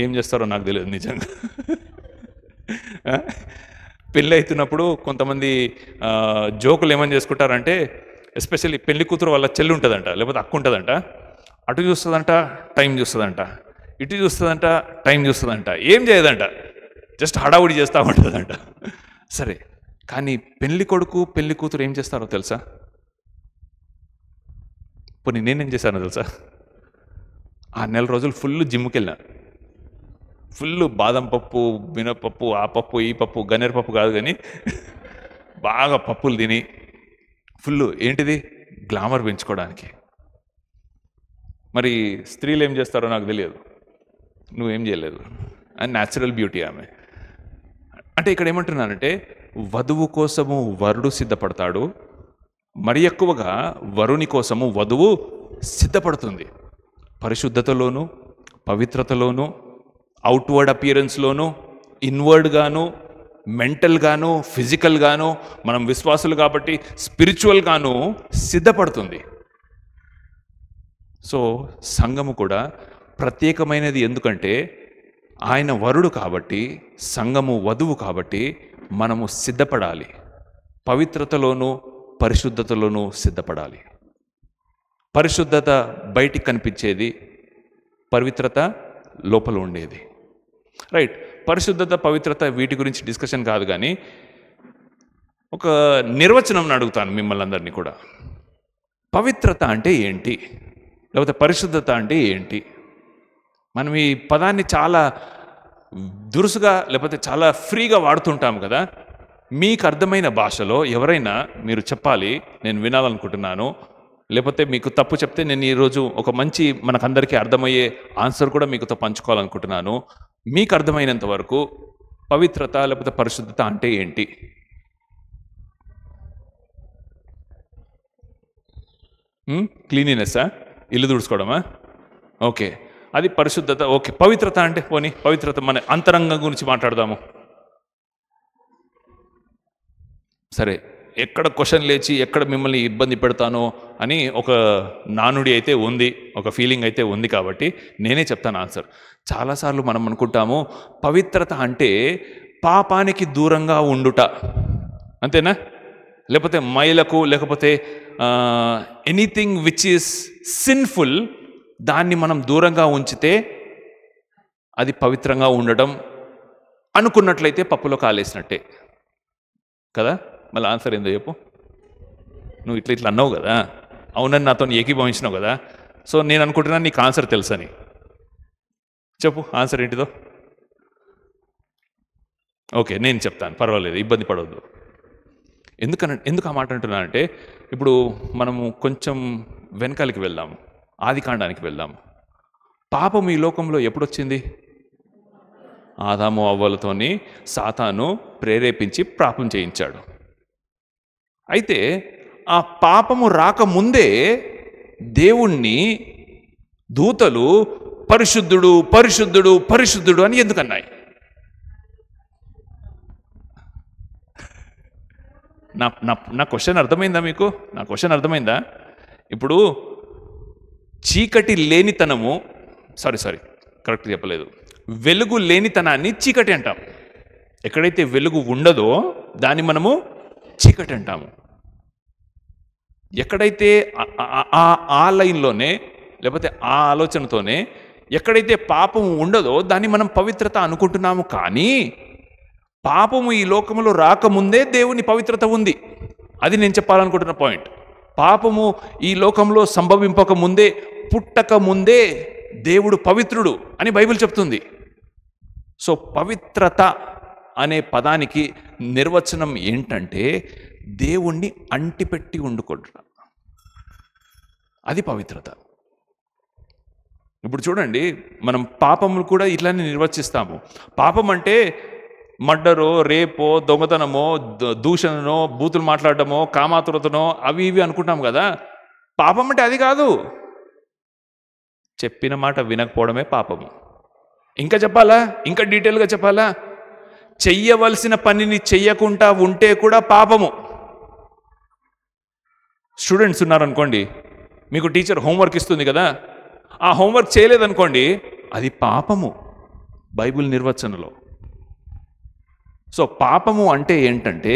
ఏం చేస్తారో నాకు తెలియదు నిజంగా. పెళ్ళి అవుతున్నప్పుడు కొంతమంది జోకులు ఏమని చేసుకుంటారంటే, ఎస్పెషల్లీ పెళ్లి కూతురు వాళ్ళ చెల్లి ఉంటుందంట, లేకపోతే అక్క ఉంటుందంట, అటు చూస్తుందంట టైం చూస్తుందంట, ఇటు చూస్తుందంట టైం చూస్తుందంట, ఏం చేయదంట, జస్ట్ హడావుడి చేస్తూ ఉంటుందంట. సరే, కానీ పెళ్లి కొడుకు పెళ్లి కూతురు ఏం చేస్తారో తెలుసా? పోనీ నేనేం చేశానో తెలుసా? ఆ నెల రోజులు ఫుల్ జిమ్కి వెళ్ళినా, ఫుల్ బాదం పప్పు, మినపప్పు, ఆ పప్పు, ఈ పప్పు, గన్నేరు పప్పు కాదు కానీ బాగా పప్పులు తిని ఫుల్ ఏంటిది గ్లామర్ పెంచుకోవడానికి. మరి స్త్రీలు ఏం చేస్తారో నాకు తెలియదు, నువ్వేం చేయలేదు, అండ్ న్యాచురల్ బ్యూటీ ఆమె. అంటే ఇక్కడ ఏమంటున్నానంటే వధువు కోసము వరుడు సిద్ధపడతాడు, మరి ఎక్కువగా వరుని కోసము వధువు సిద్ధపడుతుంది. పరిశుద్ధతలోను, పవిత్రతలోను, అవుట్వర్డ్ అపియరెన్స్లోను, ఇన్వర్డ్గాను, మెంటల్గాను, ఫిజికల్గాను, మనం విశ్వాసులు కాబట్టి స్పిరిచువల్గాను సిద్ధపడుతుంది. సో సంఘము కూడా ప్రత్యేకమైనది, ఎందుకంటే ఆయన వరుడు కాబట్టి, సంఘము వధువు కాబట్టి మనము సిద్ధపడాలి, పవిత్రతలోను పరిశుద్ధతలోనూ సిద్ధపడాలి. పరిశుద్ధత బయటికి కనిపించేది, పవిత్రత లోపల ఉండేది. రైట్, పరిశుద్ధత పవిత్రత వీటి గురించి డిస్కషన్ కాదు, కానీ ఒక నిర్వచనం అడుగుతాను మిమ్మల్ని అందరినీ కూడా. పవిత్రత అంటే ఏంటి, లేకపోతే పరిశుద్ధత అంటే ఏంటి? మనం ఈ పదాన్ని చాలా దురుసుగా లేకపోతే చాలా ఫ్రీగా వాడుతుంటాం కదా. మీకు అర్థమైన భాషలో ఎవరైనా మీరు చెప్పాలి, నేను వినాలనుకుంటున్నాను. లేకపోతే మీకు తప్పు చెప్తే నేను ఈరోజు ఒక మంచి మనకందరికీ అర్థమయ్యే ఆన్సర్ కూడా మీకుతో పంచుకోవాలనుకుంటున్నాను. మీకు అర్థమైనంత వరకు పవిత్రత లేకపోతే పరిశుద్ధత అంటే ఏంటి? క్లీనినెస్సా, ఇల్లు తుడుచుకోవడమా? ఓకే, అది పరిశుద్ధత. ఓకే, పవిత్రత అంటే పోనీ పవిత్రత మన అంతరంగం గురించి మాట్లాడదాము. సరే, ఎక్కడ క్వశ్చన్ లేచి ఎక్కడ మిమ్మల్ని ఇబ్బంది పెడతానో అని ఒక నానుడి అయితే ఉంది, ఒక ఫీలింగ్ అయితే ఉంది, కాబట్టి నేనే చెప్తాను ఆన్సర్. చాలాసార్లు మనం అనుకుంటాము పవిత్రత అంటే పాపానికి దూరంగా ఉండుట, అంతేనా? లేకపోతే మైలకు, లేకపోతే ఎనీథింగ్ విచ్ ఈస్ సిన్ఫుల్, దాన్ని మనం దూరంగా ఉంచితే అది పవిత్రంగా ఉండడం అనుకున్నట్లయితే పప్పులో కాలేసినట్టే కదా. మళ్ళీ ఆన్సర్ ఏందో చెప్పు. నువ్వు ఇట్లా ఇట్లా అన్నావు కదా, అవునని నాతో ఏకీభవించినావు కదా, సో నేను అనుకుంటున్నాను నీకు ఆన్సర్ తెలుసని. చెప్పు ఆన్సర్ ఏంటిదో. ఓకే, నేను చెప్తాను, పర్వాలేదు, ఇబ్బంది పడవద్దు. ఎందుకు ఆ మాట అంటున్నానంటే, ఇప్పుడు మనము కొంచెం వెనకాలకి వెళ్దాము, ఆదికాండానికి వెళ్దాము. పాపం ఈ లోకంలో ఎప్పుడొచ్చింది? ఆదాము అవ్వలతోని సాతాను ప్రేరేపించి పాపం చేయించాడు. అయితే ఆ పాపము రాకముందే దేవుణ్ణి దూతలు పరిశుద్ధుడు పరిశుద్ధుడు పరిశుద్ధుడు అని ఎందుకన్నాయి? నా క్వశ్చన్ అర్థమైందా మీకు? నా క్వశ్చన్ అర్థమైందా? ఇప్పుడు చీకటి లేనితనము, సారీ కరెక్ట్ చెప్పలేదు, వెలుగు లేనితనాన్ని చీకటి అంటాం. ఎక్కడైతే వెలుగు ఉండదో దాన్ని మనము చీకటి అంటాము. ఎక్కడైతే ఆ లైన్లోనే, లేకపోతే ఆ ఆలోచనతోనే ఎక్కడైతే పాపం ఉండదో దాన్ని మనం పవిత్రత అనుకుంటున్నాము. కానీ పాపము ఈ లోకంలో రాకముందే దేవుని పవిత్రత ఉంది. అది నేను చెప్పాలనుకుంటున్న పాయింట్. పాపము ఈ లోకంలో సంభవింపక ముందే, పుట్టక ముందే దేవుడు పవిత్రుడు అని బైబిల్ చెప్తుంది. సో పవిత్రత అనే పదానికి నిర్వచనం ఏంటంటే దేవుణ్ణి అంటిపెట్టి ఉండుకుంటున్నా, అది పవిత్రత. ఇప్పుడు చూడండి, మనం పాపములు కూడా ఇట్లానే నిర్వచిస్తాము. పాపం అంటే మర్డరో, రేపో, దొంగతనమో, దూషణనో, బూతులు మాట్లాడటమో, కామాతురతనో అవి ఇవి అనుకుంటాం కదా. పాపం అంటే అది కాదు. చెప్పిన మాట వినకపోవడమే పాపము. ఇంకా చెప్పాలా? ఇంకా డీటెయిల్గా చెప్పాలా? చెయ్యవలసిన పనిని చెయ్యకుండా ఉంటే కూడా పాపము. స్టూడెంట్స్ ఉన్నారనుకోండి, మీకు టీచర్ హోంవర్క్ ఇస్తుంది కదా, ఆ హోంవర్క్ చేయలేదనుకోండి, అది పాపము బైబిల్ నిర్వచనలో. సో పాపము అంటే ఏంటంటే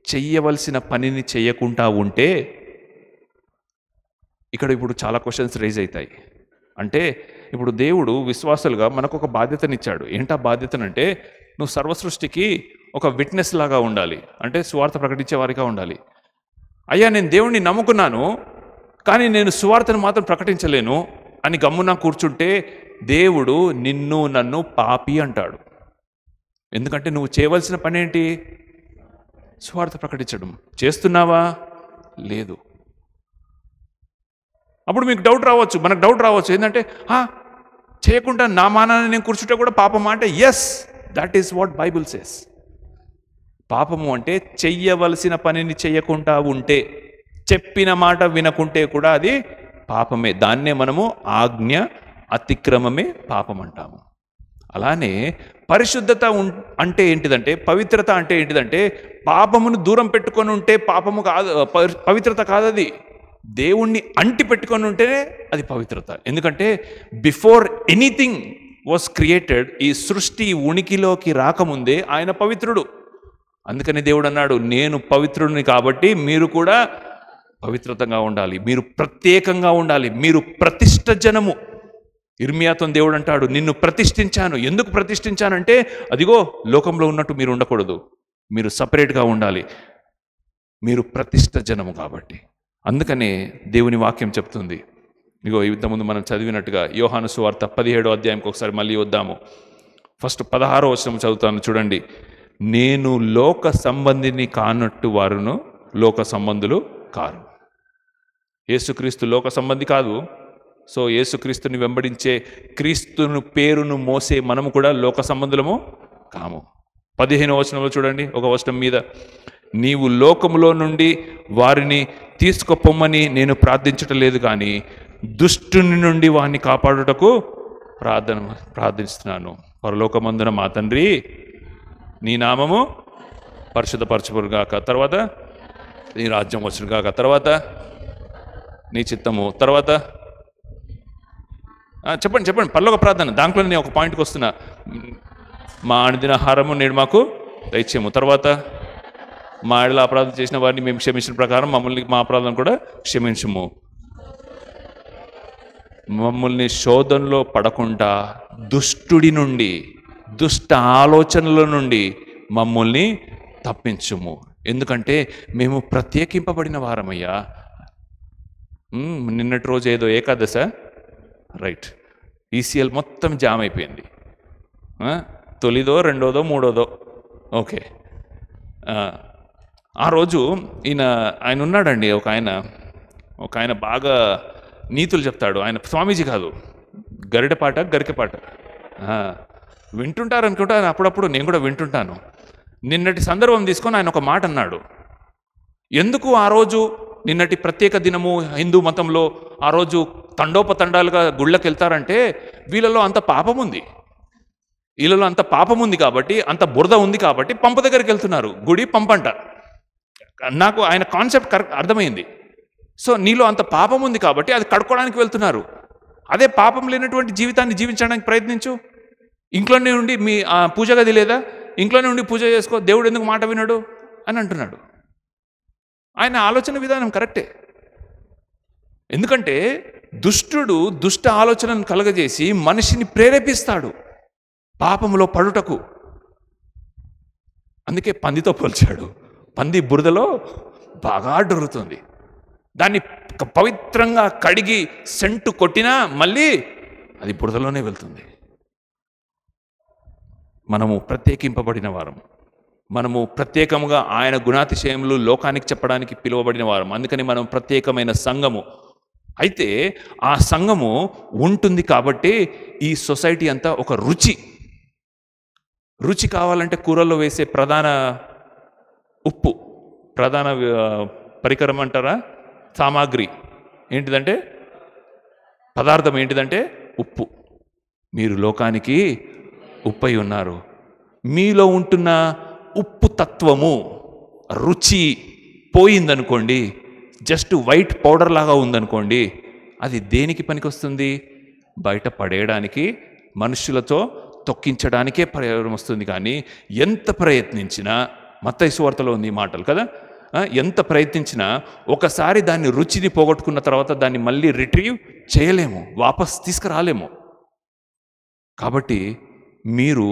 చెయ్యవలసిన పనిని చెయ్యకుండా ఉంటే. ఇక్కడ ఇప్పుడు చాలా క్వశ్చన్స్ రేజ్ అవుతాయి. అంటే ఇప్పుడు దేవుడు విశ్వాసులుగా మనకు ఒక బాధ్యతనిచ్చాడు. ఏంటా బాధ్యతనంటే, నువ్వు సర్వసృష్టికి ఒక విట్నెస్ లాగా ఉండాలి, అంటే సువార్త ప్రకటించే వారిగా ఉండాలి. అయ్యా, నేను దేవుణ్ణి నమ్ముకున్నాను కానీ నేను సువార్తను మాత్రం ప్రకటించలేను అని గమ్మున కూర్చుంటే దేవుడు నిన్ను నన్ను పాపి అంటాడు. ఎందుకంటే నువ్వు చేయవలసిన పని ఏంటి? సువార్త ప్రకటించడం. చేస్తున్నావా? లేదు. అప్పుడు మీకు డౌట్ రావచ్చు, మనకు డౌట్ రావచ్చు, ఏంటంటే చేయకుండా నా మానాన్ని నేను కూర్చుంటే కూడా పాపమా అంటే, yes, that is what Bible says. పాపము అంటే చెయ్యవలసిన పనిని చెయ్యకుండా ఉంటే, చెప్పిన మాట వినకుంటే కూడా అది పాపమే. దాన్నే మనము ఆజ్ఞ అతిక్రమమే పాపం అంటాము. అలానే పరిశుద్ధత అంటే ఏంటిదంటే, పవిత్రత అంటే ఏంటిదంటే, పాపమును దూరం పెట్టుకొని ఉంటే పాపము కాదు, పవిత్రత కాదది. దేవుణ్ణి అంటి పెట్టుకొని ఉంటేనే అది పవిత్రత. ఎందుకంటే బిఫోర్ ఎనీథింగ్ వాజ్ క్రియేటెడ్, ఈ సృష్టి ఉనికిలోకి రాకముందే ఆయన పవిత్రుడు. అందుకని దేవుడు అన్నాడు, నేను పవిత్రుడిని కాబట్టి మీరు కూడా పవిత్రతంగా ఉండాలి, మీరు ప్రత్యేకంగా ఉండాలి, మీరు ప్రతిష్ఠ జనము. ఇర్మియాతో దేవుడు అంటాడు, నిన్ను ప్రతిష్ఠించాను. ఎందుకు ప్రతిష్ఠించానంటే, అదిగో లోకంలో ఉన్నట్టు మీరు ఉండకూడదు, మీరు సపరేట్గా ఉండాలి, మీరు ప్రతిష్ఠ జనము కాబట్టి. అందుకనే దేవుని వాక్యం చెప్తుంది. ఇగో ఇంతకుముందు మనం చదివినట్టుగా యోహాను సువార్త 17వ అధ్యాయంకి ఒకసారి మళ్ళీ వద్దాము. ఫస్ట్ 16వ వచనం చదువుతాను చూడండి. నేను లోక సంబంధిని కానట్టు వారును లోక సంబంధులు కారు. యేసుక్రీస్తు లోక సంబంధి కాదు. సో యేసుక్రీస్తుని వెంబడించే, క్రీస్తును పేరును మోసే మనము కూడా లోక సంబంధులము కాము. 15వ వచనంలో చూడండి, ఒక వచనం మీద, నీవు లోకములో నుండి వారిని తీసుకుపోమ్మని ప్రార్థించటం లేదు, కానీ దుష్టుని నుండి వారిని కాపాడుటకు ప్రార్థిస్తున్నాను. పరలోకమందున మా తండ్రి, నీ నామము పరిశుద్ధపరచబడుగాక, తర్వాత నీ రాజ్యం వచ్చుగాక, తర్వాత నీ చిత్తము, తర్వాత చెప్పండి పరలోక ప్రార్థన. దాంట్లో నేను ఒక పాయింట్కి వస్తున్నా. మా అనుదిన ఆహారము నేడు మాకు దయచేయము, తర్వాత మా ఎడల అపరాధం చేసిన వారిని మేము క్షమించిన ప్రకారం మమ్మల్ని మా అపరాధం కూడా క్షమించము, మమ్మల్ని శోధనలో పడకుండా దుష్టుడి నుండి దుష్ట ఆలోచనల నుండి మమ్మల్ని తప్పించుము. ఎందుకంటే మేము ప్రత్యేకింపబడిన వారమయ్యా. నిన్నటి రోజు ఏదో ఏకాదశ, రైట్, ఈసీఎల్ మొత్తం జామ్ అయిపోయింది. తొలిదో, రెండోదో, మూడోదో, ఓకే. ఆ రోజు ఆయన ఉన్నాడండి, ఒక ఆయన బాగా నీతులు చెప్తాడు. ఆయన స్వామీజీ కాదు, గరికెపాట వింటుంటారు అనుకుంటా. అప్పుడప్పుడు నేను కూడా వింటుంటాను. నిన్నటి సందర్భం తీసుకొని ఆయన ఒక మాట అన్నాడు. ఎందుకు ఆ రోజు నిన్నటి ప్రత్యేక దినము హిందూ మతంలో ఆ రోజు తండోపతండాలుగా గుళ్ళకి వెళ్తారంటే వీళ్ళలో అంత పాపం ఉంది, వీళ్ళలో అంత పాపం ఉంది కాబట్టి, అంత బురద ఉంది కాబట్టి పంప దగ్గరికి వెళ్తున్నారు. గుడి పంపంట. నాకు ఆయన కాన్సెప్ట్ అర్థమైంది. సో నీలో అంత పాపం ఉంది కాబట్టి అది కడుక్కోవడానికి వెళ్తున్నారు. అదే పాపం లేనటువంటి జీవితాన్ని జీవించడానికి ప్రయత్నించు. ఇంట్లోనే ఉండి మీ పూజ గది లేదా, ఇంట్లోనే ఉండి పూజ చేసుకో, దేవుడు ఎందుకు మాట వినడు అని అంటున్నాడు. ఆయన ఆలోచన విధానం కరెక్టే. ఎందుకంటే దుష్టుడు దుష్ట ఆలోచనను కలగజేసి మనిషిని ప్రేరేపిస్తాడు పాపంలో పడుటకు. అందుకే పందితో పోల్చాడు. పంది బురదలో బాగా దొరుకుతుంది. దాన్ని పవిత్రంగా కడిగి సెంటు కొట్టినా మళ్ళీ అది బురదలోనే వెళ్తుంది. మనము ప్రత్యేకింపబడిన వారం, మనము ప్రత్యేకముగా ఆయన గుణాతిశయములు లోకానికి చెప్పడానికి పిలువబడిన వారం. అందుకని మనం ప్రత్యేకమైన సంఘము. అయితే ఆ సంఘము ఉంటుంది కాబట్టి ఈ సొసైటీ అంతా ఒక రుచి కావాలంటే కూరల్లో వేసే ప్రధాన ఉప్పు, ప్రధాన పరికరం అంటారా, సామాగ్రి ఏంటిదంటే, పదార్థం ఏంటిదంటే ఉప్పు. మీరు లోకానికి ఉప్పై ఉన్నారు. మీలో ఉంటున్న ఉప్పు తత్వము, రుచి పోయిందనుకోండి, జస్ట్ వైట్ పౌడర్ లాగా ఉందనుకోండి, అది దేనికి పనికొస్తుంది? బయట పడేయడానికి, మనుషులతో తొక్కించడానికే ప్రయోజనం వస్తుంది. కానీ ఎంత ప్రయత్నించినా, మత్తయి సువార్తలో ఉంది ఈ మాటలు కదా, ఎంత ప్రయత్నించినా ఒకసారి దాన్ని రుచిని పోగొట్టుకున్న తర్వాత దాన్ని మళ్ళీ రిట్రీవ్ చేయలేము, వాపస్ తీసుకురాలేము. కాబట్టి మీరు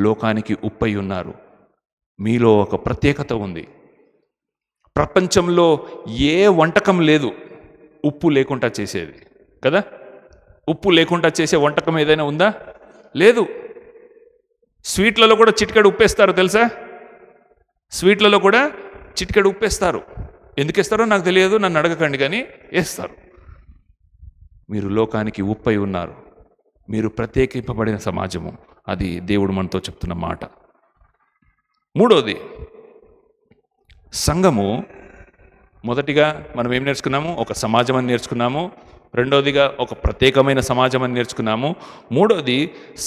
లోకానికి ఉప్పై ఉన్నారు. మీలో ఒక ప్రత్యేకత ఉంది. ప్రపంచంలో ఏ వంటకం లేదు ఉప్పు లేకుండా చేసేది కదా. ఉప్పు లేకుండా చేసే వంటకం ఏదైనా ఉందా? లేదు. స్వీట్లలో కూడా చిటికెడు ఉప్పేస్తారు తెలుసా? స్వీట్లలో కూడా చిటికెడు ఉప్పేస్తారు. ఎందుకు వేస్తారో నాకు తెలియదు, నన్ను అడగకండి, కానీ వేస్తారు. మీరు లోకానికి ఉప్పై ఉన్నారు. మీరు ప్రత్యేకింపబడిన సమాజము. అది దేవుడు మనతో చెప్తున్న మాట. మూడోది, సంఘము. మొదటిగా మనం ఏం నేర్చుకున్నాము? ఒక సమాజం అని నేర్చుకున్నాము. రెండోదిగా ఒక ప్రత్యేకమైన సమాజం అని నేర్చుకున్నాము. మూడోది,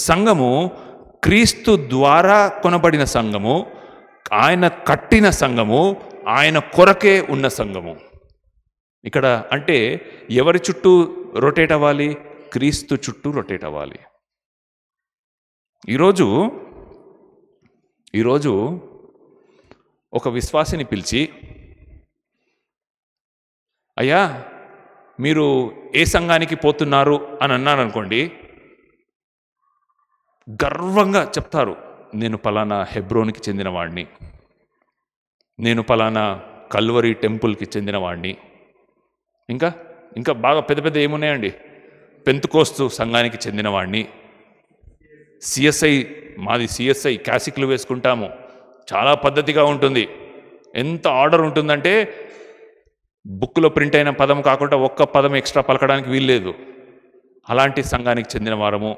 సంఘము క్రీస్తు ద్వారా కొనబడిన సంఘము, ఆయన కట్టిన సంఘము, ఆయన కొరకే ఉన్న సంఘము. ఇక్కడ అంటే ఎవరి చుట్టూ రొటేట్ అవ్వాలి? క్రీస్తు చుట్టూ రొటేట్ అవ్వాలి. ఈరోజు ఒక విశ్వాసిని పిలిచి, అయ్యా మీరు ఏ సంఘానికి పోతున్నారు అని అన్నాను అనుకోండి, గర్వంగా చెప్తారు, నేను పలానా హెబ్రోన్కి చెందినవాడిని, నేను పలానా కల్వరి టెంపుల్కి చెందినవాడిని, ఇంకా బాగా పెద్ద పెద్ద ఏమున్నాయండి, పెంతుకోస్తు సంఘానికి చెందినవాడిని, సిఎస్ఐ, మాది సిఎస్ఐ, క్యాసిక్లు వేసుకుంటాము, చాలా పద్ధతిగా ఉంటుంది. ఎంత ఆర్డర్ ఉంటుందంటే బుక్లో ప్రింట్ అయిన పదం కాకుండా ఒక్క పదం ఎక్స్ట్రా పలకడానికి వీల్లేదు. అలాంటి సంఘానికి చెందిన వారము,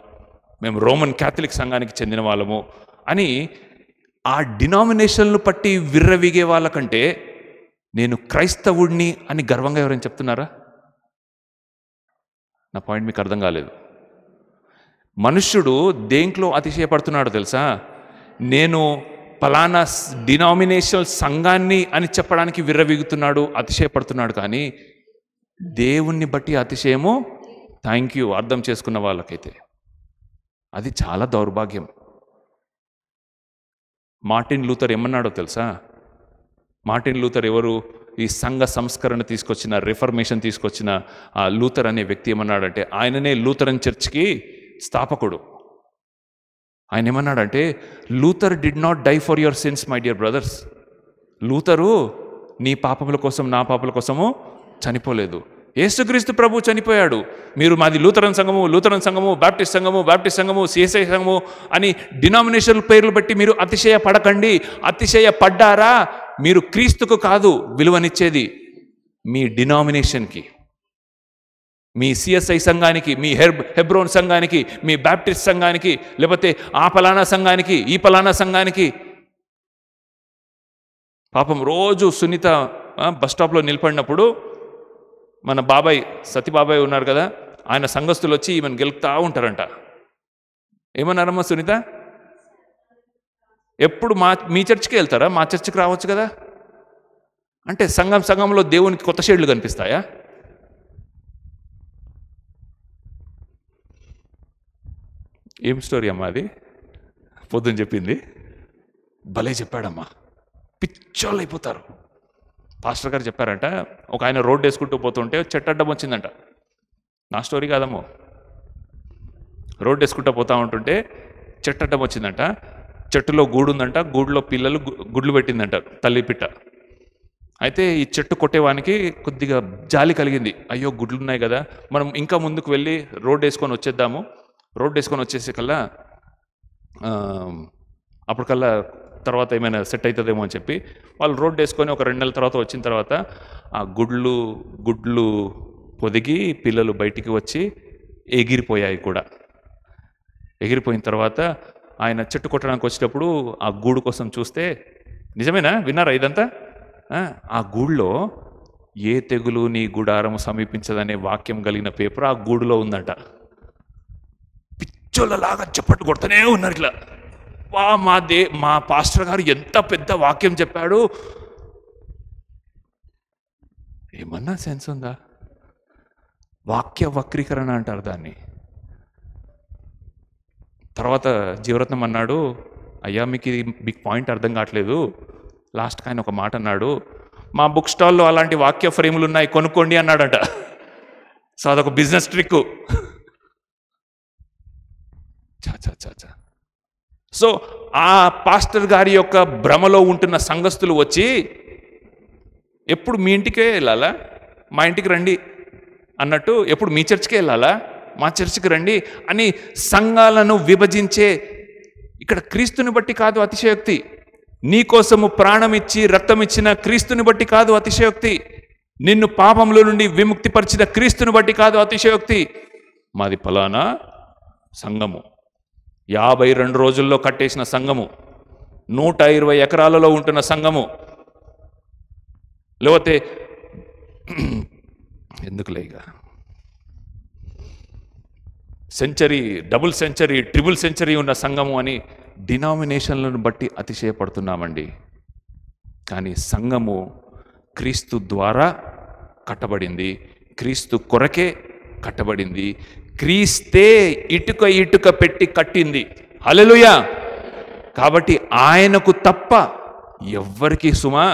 మేము రోమన్ క్యాథలిక్ సంఘానికి చెందిన వాళ్ళము అని ఆ డినామినేషన్లు పట్టి విర్రవీగే వాళ్ళకంటే నేను క్రైస్తవుడిని అని గర్వంగా ఎవరైనా చెప్తున్నారా? నా పాయింట్ మీకు అర్థం కాలేదు. మనుష్యుడు దేంట్లో అతిశయపడుతున్నాడో తెలుసా? నేను పలానా డినామినేషనల్ సంఘాన్ని అని చెప్పడానికి విర్రవీగుతున్నాడు, అతిశయపడుతున్నాడు. కానీ దేవుణ్ణి బట్టి అతిశయము, థ్యాంక్ యూ, అర్థం చేసుకున్న వాళ్ళకైతే అది చాలా దౌర్భాగ్యం. మార్టిన్ లూథర్ ఏమన్నాడో తెలుసా? మార్టిన్ లూథర్ ఎవరు? ఈ సంఘ సంస్కరణ తీసుకొచ్చిన, రిఫర్మేషన్ తీసుకొచ్చిన ఆ లూథర్ అనే వ్యక్తి ఏమన్నాడంటే, ఆయననే లూథరన్ చర్చ్కి స్థాపకుడు. ఆయన ఏమన్నాడంటే, Luther did not die for your sins my dear brothers. Luther నీ పాపముల కోసం నా పాపల కోసము చనిపోలేదు, యేసుక్రీస్తు ప్రభు చనిపోయాడు. మీరు మాది లూథరన్ సంఘము, బాప్టిస్ట్ సంఘము, సిఎస్ఐ సంఘము అని డినామినేషన్ పేర్లు బట్టి మీరు అతిశయపడకండి. అతిశయపడ్డారా? మీరు క్రీస్తుకు కాదు విలువనిచ్చేది, మీ డినామినేషన్కి, మీ సిఎస్ఐ సంఘానికి, మీ హెబ్రోన్ సంఘానికి, మీ బాప్టిస్ట్ సంఘానికి, లేకపోతే ఆ పలానా సంఘానికి, ఈ పలానా సంఘానికి. పాపం రోజు సునీత బస్ స్టాప్లో నిలబడినప్పుడు మన బాబాయ్ సతీబాబాయ్ ఉన్నారు కదా, ఆయన సంఘస్థులు వచ్చి ఈమెను గెలుపుతా ఉంటారంట. ఏమన్నారమ్మా సునీత? ఎప్పుడు మీ చర్చికి వెళ్తారా? మా చర్చికి రావచ్చు కదా. అంటే సంఘంలో దేవునికి కొత్త షేడ్లు కనిపిస్తాయా? ఏం స్టోరీ అమ్మా అది? పొద్దున చెప్పింది భలే చెప్పాడమ్మా, పిచ్చోళ్ళు అయిపోతారు. పాస్టర్ గారు చెప్పారంట, ఒక ఆయన రోడ్డు వేసుకుంటూ పోతుంటే చెట్టు అడ్డం వచ్చిందంట. నా స్టోరీ కాదమ్మో, రోడ్డు వేసుకుంటూ పోతా ఉంటుంటే చెట్టు అడ్డం వచ్చిందంట. చెట్టులో గూడు ఉందంట, గూడులో పిల్లలు గుడ్లు పెట్టిందంట తల్లి పిట్ట. అయితే ఈ చెట్టు కొట్టేవానికి కొద్దిగా జాలి కలిగింది, అయ్యో గుడ్లు ఉన్నాయి కదా, మనం ఇంకా ముందుకు వెళ్ళి రోడ్డు వేసుకొని వచ్చేద్దాము. రోడ్డు వేసుకొని వచ్చేసే కల్లా అప్పటికల్లా తర్వాత ఏమైనా సెట్ అవుతుందేమో అని చెప్పి వాళ్ళు రోడ్డు వేసుకొని ఒక 2 నెలల తర్వాత వచ్చిన తర్వాత ఆ గుడ్లు పొదిగి పిల్లలు బయటికి వచ్చి ఎగిరిపోయాయి కూడా. ఎగిరిపోయిన తర్వాత ఆయన చెట్టు కొట్టడానికి వచ్చేటప్పుడు ఆ గూడు కోసం చూస్తే, నిజమేనా? విన్నారా ఇదంతా? ఆ గూడులో ఏ తెగులు నీ గుడారము సమీపించదనే వాక్యం కలిగిన పేపర్ ఆ గూడులో ఉందంట. పిచ్చోళ్ళలాగా చప్పట్లు కొడుతూనే ఉన్నారు ఇట్లా. మా పాస్టర్ గారు ఎంత పెద్ద వాక్యం చెప్పాడు. ఏమన్నా సెన్స్ ఉందా? వాక్య వక్రీకరణ అంటారు దాన్ని. తర్వాత జీవరత్నం అన్నాడు, అయ్యా మీకు బిగ్ పాయింట్ అర్థం కావట్లేదు. లాస్ట్కి ఆయన ఒక మాట అన్నాడు, మా బుక్ స్టాల్లో అలాంటి వాక్య ఫ్రేములు ఉన్నాయి, కొనుక్కోండి అన్నాడట. సో అదొక బిజినెస్ ట్రిక్. చా సో ఆ పాస్టర్ గారి యొక్క భ్రమలో ఉంటున్న సంఘస్థులు వచ్చి, ఎప్పుడు మీ ఇంటికే వెళ్ళాలా, మా ఇంటికి రండి అన్నట్టు, ఎప్పుడు మీ చర్చికే వెళ్ళాలా, మా చర్చికి రండి అని సంఘాలను విభజించే, ఇక్కడ క్రీస్తుని బట్టి కాదు అతిశయోక్తి, నీ కోసము ప్రాణమిచ్చి రక్తమిచ్చిన క్రీస్తుని బట్టి కాదు అతిశయోక్తి, నిన్ను పాపంలో నుండి విముక్తి పరిచిన క్రీస్తుని బట్టి కాదు అతిశయోక్తి. మాది ఫలానా సంఘము, 52 రోజుల్లో కట్టేసిన సంఘము, 120 ఎకరాలలో ఉంటున్న సంఘము, లేకపోతే ఎందుకులేగా century, double century, triple century ఉన్న సంఘము అని డినామినేషన్లను బట్టి అతిశయపడుతున్నామండి. కానీ సంఘము క్రీస్తు ద్వారా కట్టబడింది, క్రీస్తు కొరకే కట్టబడింది, క్రీస్తే ఇటుక పెట్టి కట్టింది. హల్లెలూయా. కాబట్టి ఆయనకు తప్ప ఎవ్వరికి సుమా,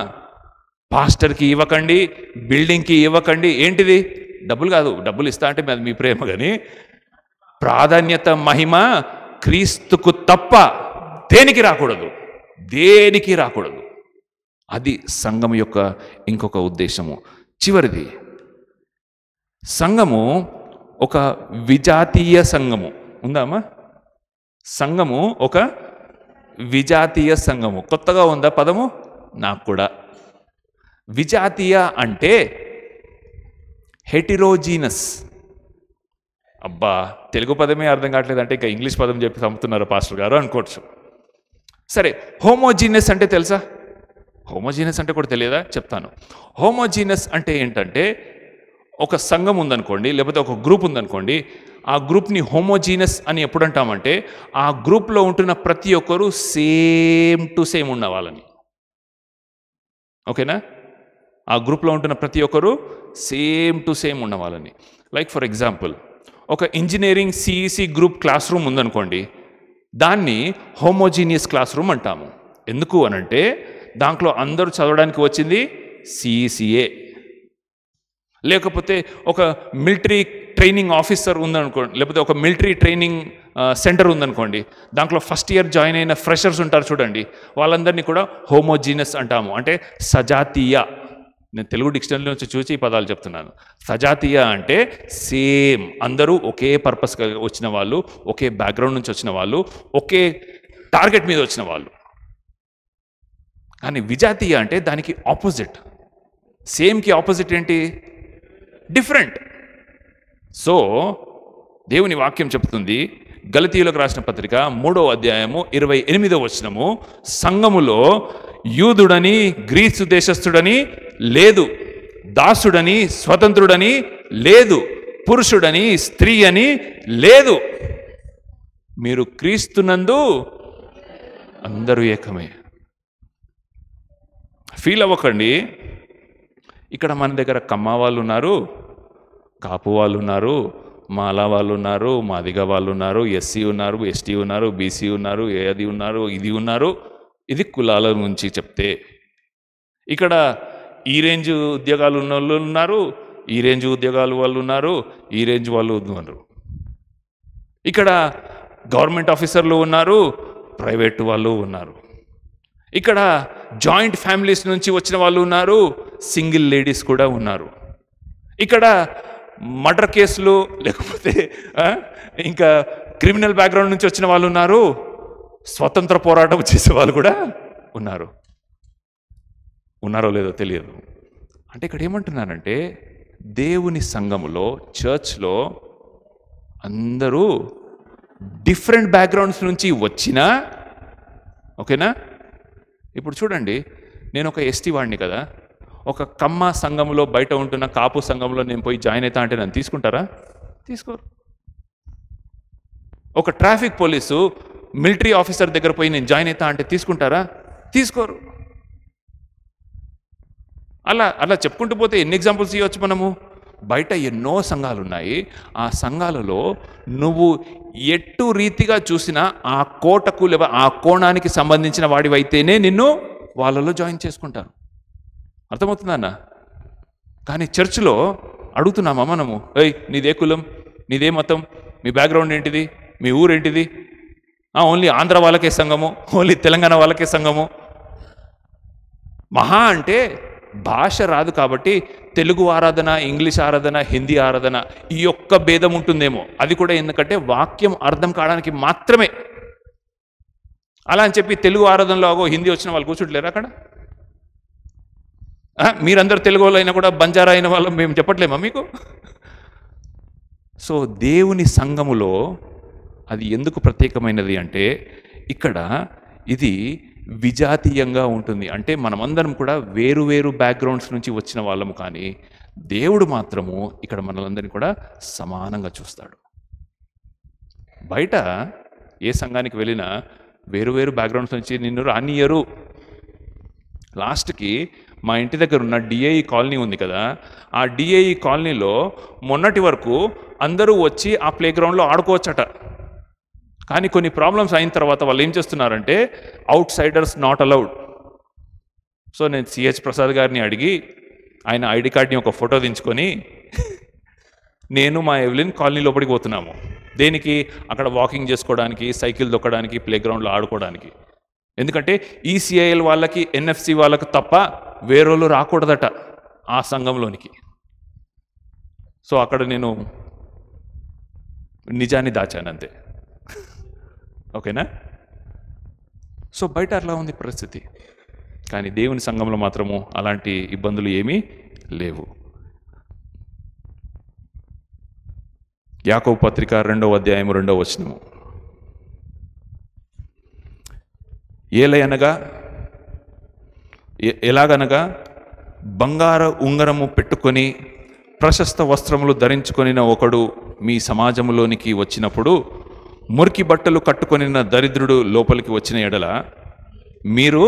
పాస్టర్కి ఇవ్వకండి, బిల్డింగ్కి ఇవ్వకండి. ఏంటిది? డబ్బులు కాదు, డబ్బులు ఇస్తా అంటే అది మీ ప్రేమ, కానీ ప్రాధాన్యత మహిమ క్రీస్తుకు తప్ప దేనికి రాకూడదు. అది సంఘం యొక్క ఇంకొక ఉద్దేశము. చివరిది, సంఘము ఒక విజాతీయ సంఘము. ఉందామా? సంఘము ఒక విజాతీయ సంఘము. కొత్తగా ఉందా పదము? నాకు కూడా. విజాతీయ అంటే హెటిరోజీనస్. అబ్బా, తెలుగు పదమే అర్థం కావట్లేదు అంటే ఇంకా ఇంగ్లీష్ పదం చెప్పి చంపుతున్నారు పాస్టర్ గారు అనుకోవచ్చు. సరే, హోమోజీనస్ అంటే తెలుసా? హోమోజీనస్ అంటే కూడా తెలియదా? చెప్తాను. హోమోజీనస్ అంటే ఏంటంటే, ఒక సంఘం ఉందనుకోండి, లేకపోతే ఒక గ్రూప్ ఉందనుకోండి, ఆ గ్రూప్ని హోమోజీనస్ అని ఎప్పుడు అంటామంటే, ఆ గ్రూప్లో ఉంటున్న ప్రతి ఒక్కరు సేమ్ టు సేమ్ ఉన్న వాళ్ళని. ఓకేనా? ఆ గ్రూప్లో ఉంటున్న ప్రతి ఒక్కరు సేమ్ టు సేమ్ ఉన్న వాళ్ళని. లైక్ ఫర్ ఎగ్జాంపుల్, ఒక engineering CEC group class room ఉందనుకోండి, దాన్ని హోమోజీనియస్ క్లాస్ రూమ్ అంటాము. ఎందుకు అనంటే, దాంట్లో అందరూ చదవడానికి వచ్చింది సిఈసిఏ. లేకపోతే ఒక మిలిటరీ ట్రైనింగ్ ఆఫీసర్ ఉందనుకోండి, లేకపోతే ఒక మిలిటరీ ట్రైనింగ్ సెంటర్ ఉందనుకోండి, దాంట్లో ఫస్ట్ ఇయర్ జాయిన్ అయిన ఫ్రెషర్స్ ఉంటారు చూడండి, వాళ్ళందరినీ కూడా హోమోజీనస్ అంటాము, అంటే సజాతీయ. నేను తెలుగు డిక్షనరీ నుంచి చూసి ఈ పదాలు చెప్తున్నాను. సజాతీయ అంటే సేమ్, అందరూ ఒకే పర్పస్ వచ్చిన వాళ్ళు, ఒకే బ్యాక్గ్రౌండ్ నుంచి వచ్చిన వాళ్ళు, ఒకే టార్గెట్ మీద వచ్చిన వాళ్ళు. కానీ విజాతీయ అంటే దానికి ఆపోజిట్. సేమ్కి ఆపోజిట్ ఏంటి? డిఫరెంట్. సో దేవుని వాక్యం చెప్తుంది, గలతీయులకు రాసిన పత్రిక 3వ అధ్యాయము 28వ వచనము, సంఘములో యూదుడని గ్రీసు దేశస్థుడని లేదు, దాసుడని స్వతంత్రుడని లేదు, పురుషుడని స్త్రీ అని లేదు, మీరు క్రీస్తునందు అందరూ ఏకమే. ఫీల్ అవ్వకండి, ఇక్కడ మన దగ్గర కమ్మ వాళ్ళు ఉన్నారు, కాపు వాళ్ళు ఉన్నారు, మాలా వాళ్ళు ఉన్నారు, మాదిగ వాళ్ళు ఉన్నారు, ఎస్సీ ఉన్నారు, ఎస్టీ ఉన్నారు, బీసీ ఉన్నారు, ఏది ఉన్నారు, ఇది ఉన్నారు. ఇది కులాల నుంచి చెప్తే, ఇక్కడ ఈ రేంజ్ ఉద్యోగాలు ఉన్న వాళ్ళు ఉన్నారు, ఈ రేంజ్ ఉద్యోగాలు వాళ్ళు ఉన్నారు, ఈ రేంజ్ వాళ్ళు ఉన్నారు. ఇక్కడ గవర్నమెంట్ ఆఫీసర్లు ఉన్నారు, ప్రైవేట్ వాళ్ళు ఉన్నారు. ఇక్కడ జాయింట్ ఫ్యామిలీస్ నుంచి వచ్చిన వాళ్ళు ఉన్నారు, సింగిల్ లేడీస్ కూడా ఉన్నారు. ఇక్కడ మర్డర్ కేసులు లేకపోతే ఇంకా క్రిమినల్ బ్యాక్గ్రౌండ్ నుంచి వచ్చిన వాళ్ళు ఉన్నారు, స్వతంత్ర పోరాటం చేసే వాళ్ళు కూడా ఉన్నారు. ఉన్నారో లేదో తెలియదు. అంటే ఇక్కడ ఏమంటున్నానంటే, దేవుని సంఘములో, చర్చ్లో అందరూ డిఫరెంట్ బ్యాక్గ్రౌండ్స్ నుంచి వచ్చినా, ఓకేనా? ఇప్పుడు చూడండి, నేను ఒక ఎస్టీ వాడిని కదా, ఒక కమ్మ సంఘంలో బయట ఉంటున్న కాపు సంఘంలో నేను పోయి జాయిన్ అవుతా అంటే నన్ను తీసుకుంటారా? తీసుకోరు. ఒక ట్రాఫిక్ పోలీసు మిలిటరీ ఆఫీసర్ దగ్గర పోయి నేను జాయిన్ అవుతా అంటే తీసుకుంటారా? తీసుకోరు. అలా అలా చెప్పుకుంటూ పోతే ఎన్ని ఎగ్జాంపుల్స్ ఇవ్వచ్చు మనము. బయట ఎన్నో సంఘాలు ఉన్నాయి. ఆ సంఘాలలో నువ్వు ఎట్టు రీతిగా చూసినా ఆ కోటకు లేదా ఆ కోణానికి సంబంధించిన వాడివైతేనే నిన్ను వాళ్ళలో జాయిన్ చేసుకుంటారు. అర్థమవుతుందన్న? కానీ చర్చిలో అడుగుతున్నామా మనము, ఏయ్ నీదే కులం, నీదే మతం, మీ బ్యాక్గ్రౌండ్ ఏంటిది, మీ ఊరేంటిది? ఓన్లీ ఆంధ్ర వాళ్ళకే సంఘము, ఓన్లీ తెలంగాణ వాళ్ళకే సంఘము. మహా అంటే భాష రాదు కాబట్టి తెలుగు ఆరాధన, ఇంగ్లీష్ ఆరాధన, హిందీ ఆరాధన, ఈ యొక్క భేదం ఉంటుందేమో. అది కూడా ఎందుకంటే వాక్యం అర్థం కావడానికి మాత్రమే. అలా అని చెప్పి తెలుగు ఆరాధనలో హిందీ వచ్చిన వాళ్ళు కూర్చుంటలేరు అక్కడ. మీరందరూ తెలుగు వాళ్ళు అయినా కూడా బంజారా అయిన వాళ్ళు మేము చెప్పట్లేమా మీకు? సో దేవుని సంఘములో అది ఎందుకు ప్రత్యేకమైనది అంటే, ఇక్కడ ఇది విజాతీయంగా ఉంటుంది. అంటే మనమందరం కూడా వేరు వేరు బ్యాక్గ్రౌండ్స్ నుంచి వచ్చిన వాళ్ళము, కానీ దేవుడు మాత్రము ఇక్కడ మనలందరినీ కూడా సమానంగా చూస్తాడు. బయట ఏ సంఘానికి వెళ్ళినా వేరు వేరు బ్యాక్గ్రౌండ్స్ నుంచి నిన్ను రానియరు. లాస్ట్కి మా ఇంటి దగ్గర ఉన్న డిఐఈ కాలనీ ఉంది కదా, ఆ డిఐఈ కాలనీలో మొన్నటి వరకు అందరూ వచ్చి ఆ ప్లే గ్రౌండ్లో ఆడుకోవచ్చట. కానీ కొన్ని ప్రాబ్లమ్స్ అయిన తర్వాత వాళ్ళు ఏం చేస్తున్నారంటే, out Zydus not allowed. So నేను సిహెచ్ ప్రసాద్ గారిని అడిగి ఆయన ఐడి కార్డ్ని ఒక ఫోటో దించుకొని నేను మా ఎవలిన్ కాలనీ లోపలికి పోతున్నాము. దేనికి? అక్కడ వాకింగ్ చేసుకోవడానికి, సైకిల్ దొక్కడానికి, ప్లే గ్రౌండ్లో ఆడుకోవడానికి. ఎందుకంటే ఈసీఐఎల్ వాళ్ళకి, ఎన్ఎఫ్సి వాళ్ళకు తప్ప వేరేళ్ళు రాకూడదట ఆ సంఘంలోనికి. సో అక్కడ నేను నిజాన్ని దాచాను అంతే. ఓకేనా? సో బయట అట్లా ఉంది పరిస్థితి, కానీ దేవుని సంఘంలో మాత్రము అలాంటి ఇబ్బందులు ఏమీ లేవు. యాకోబు పత్రిక 2వ అధ్యాయం 2వ వచనము, ఎలాగనగా బంగారు ఉంగరము పెట్టుకొని ప్రశస్త వస్త్రములు ధరించుకొనిన ఒకడు మీ సమాజంలోనికి వచ్చినప్పుడు మురికి బట్టలు కట్టుకొనిన దరిద్రుడు లోపలికి వచ్చిన ఎడల మీరు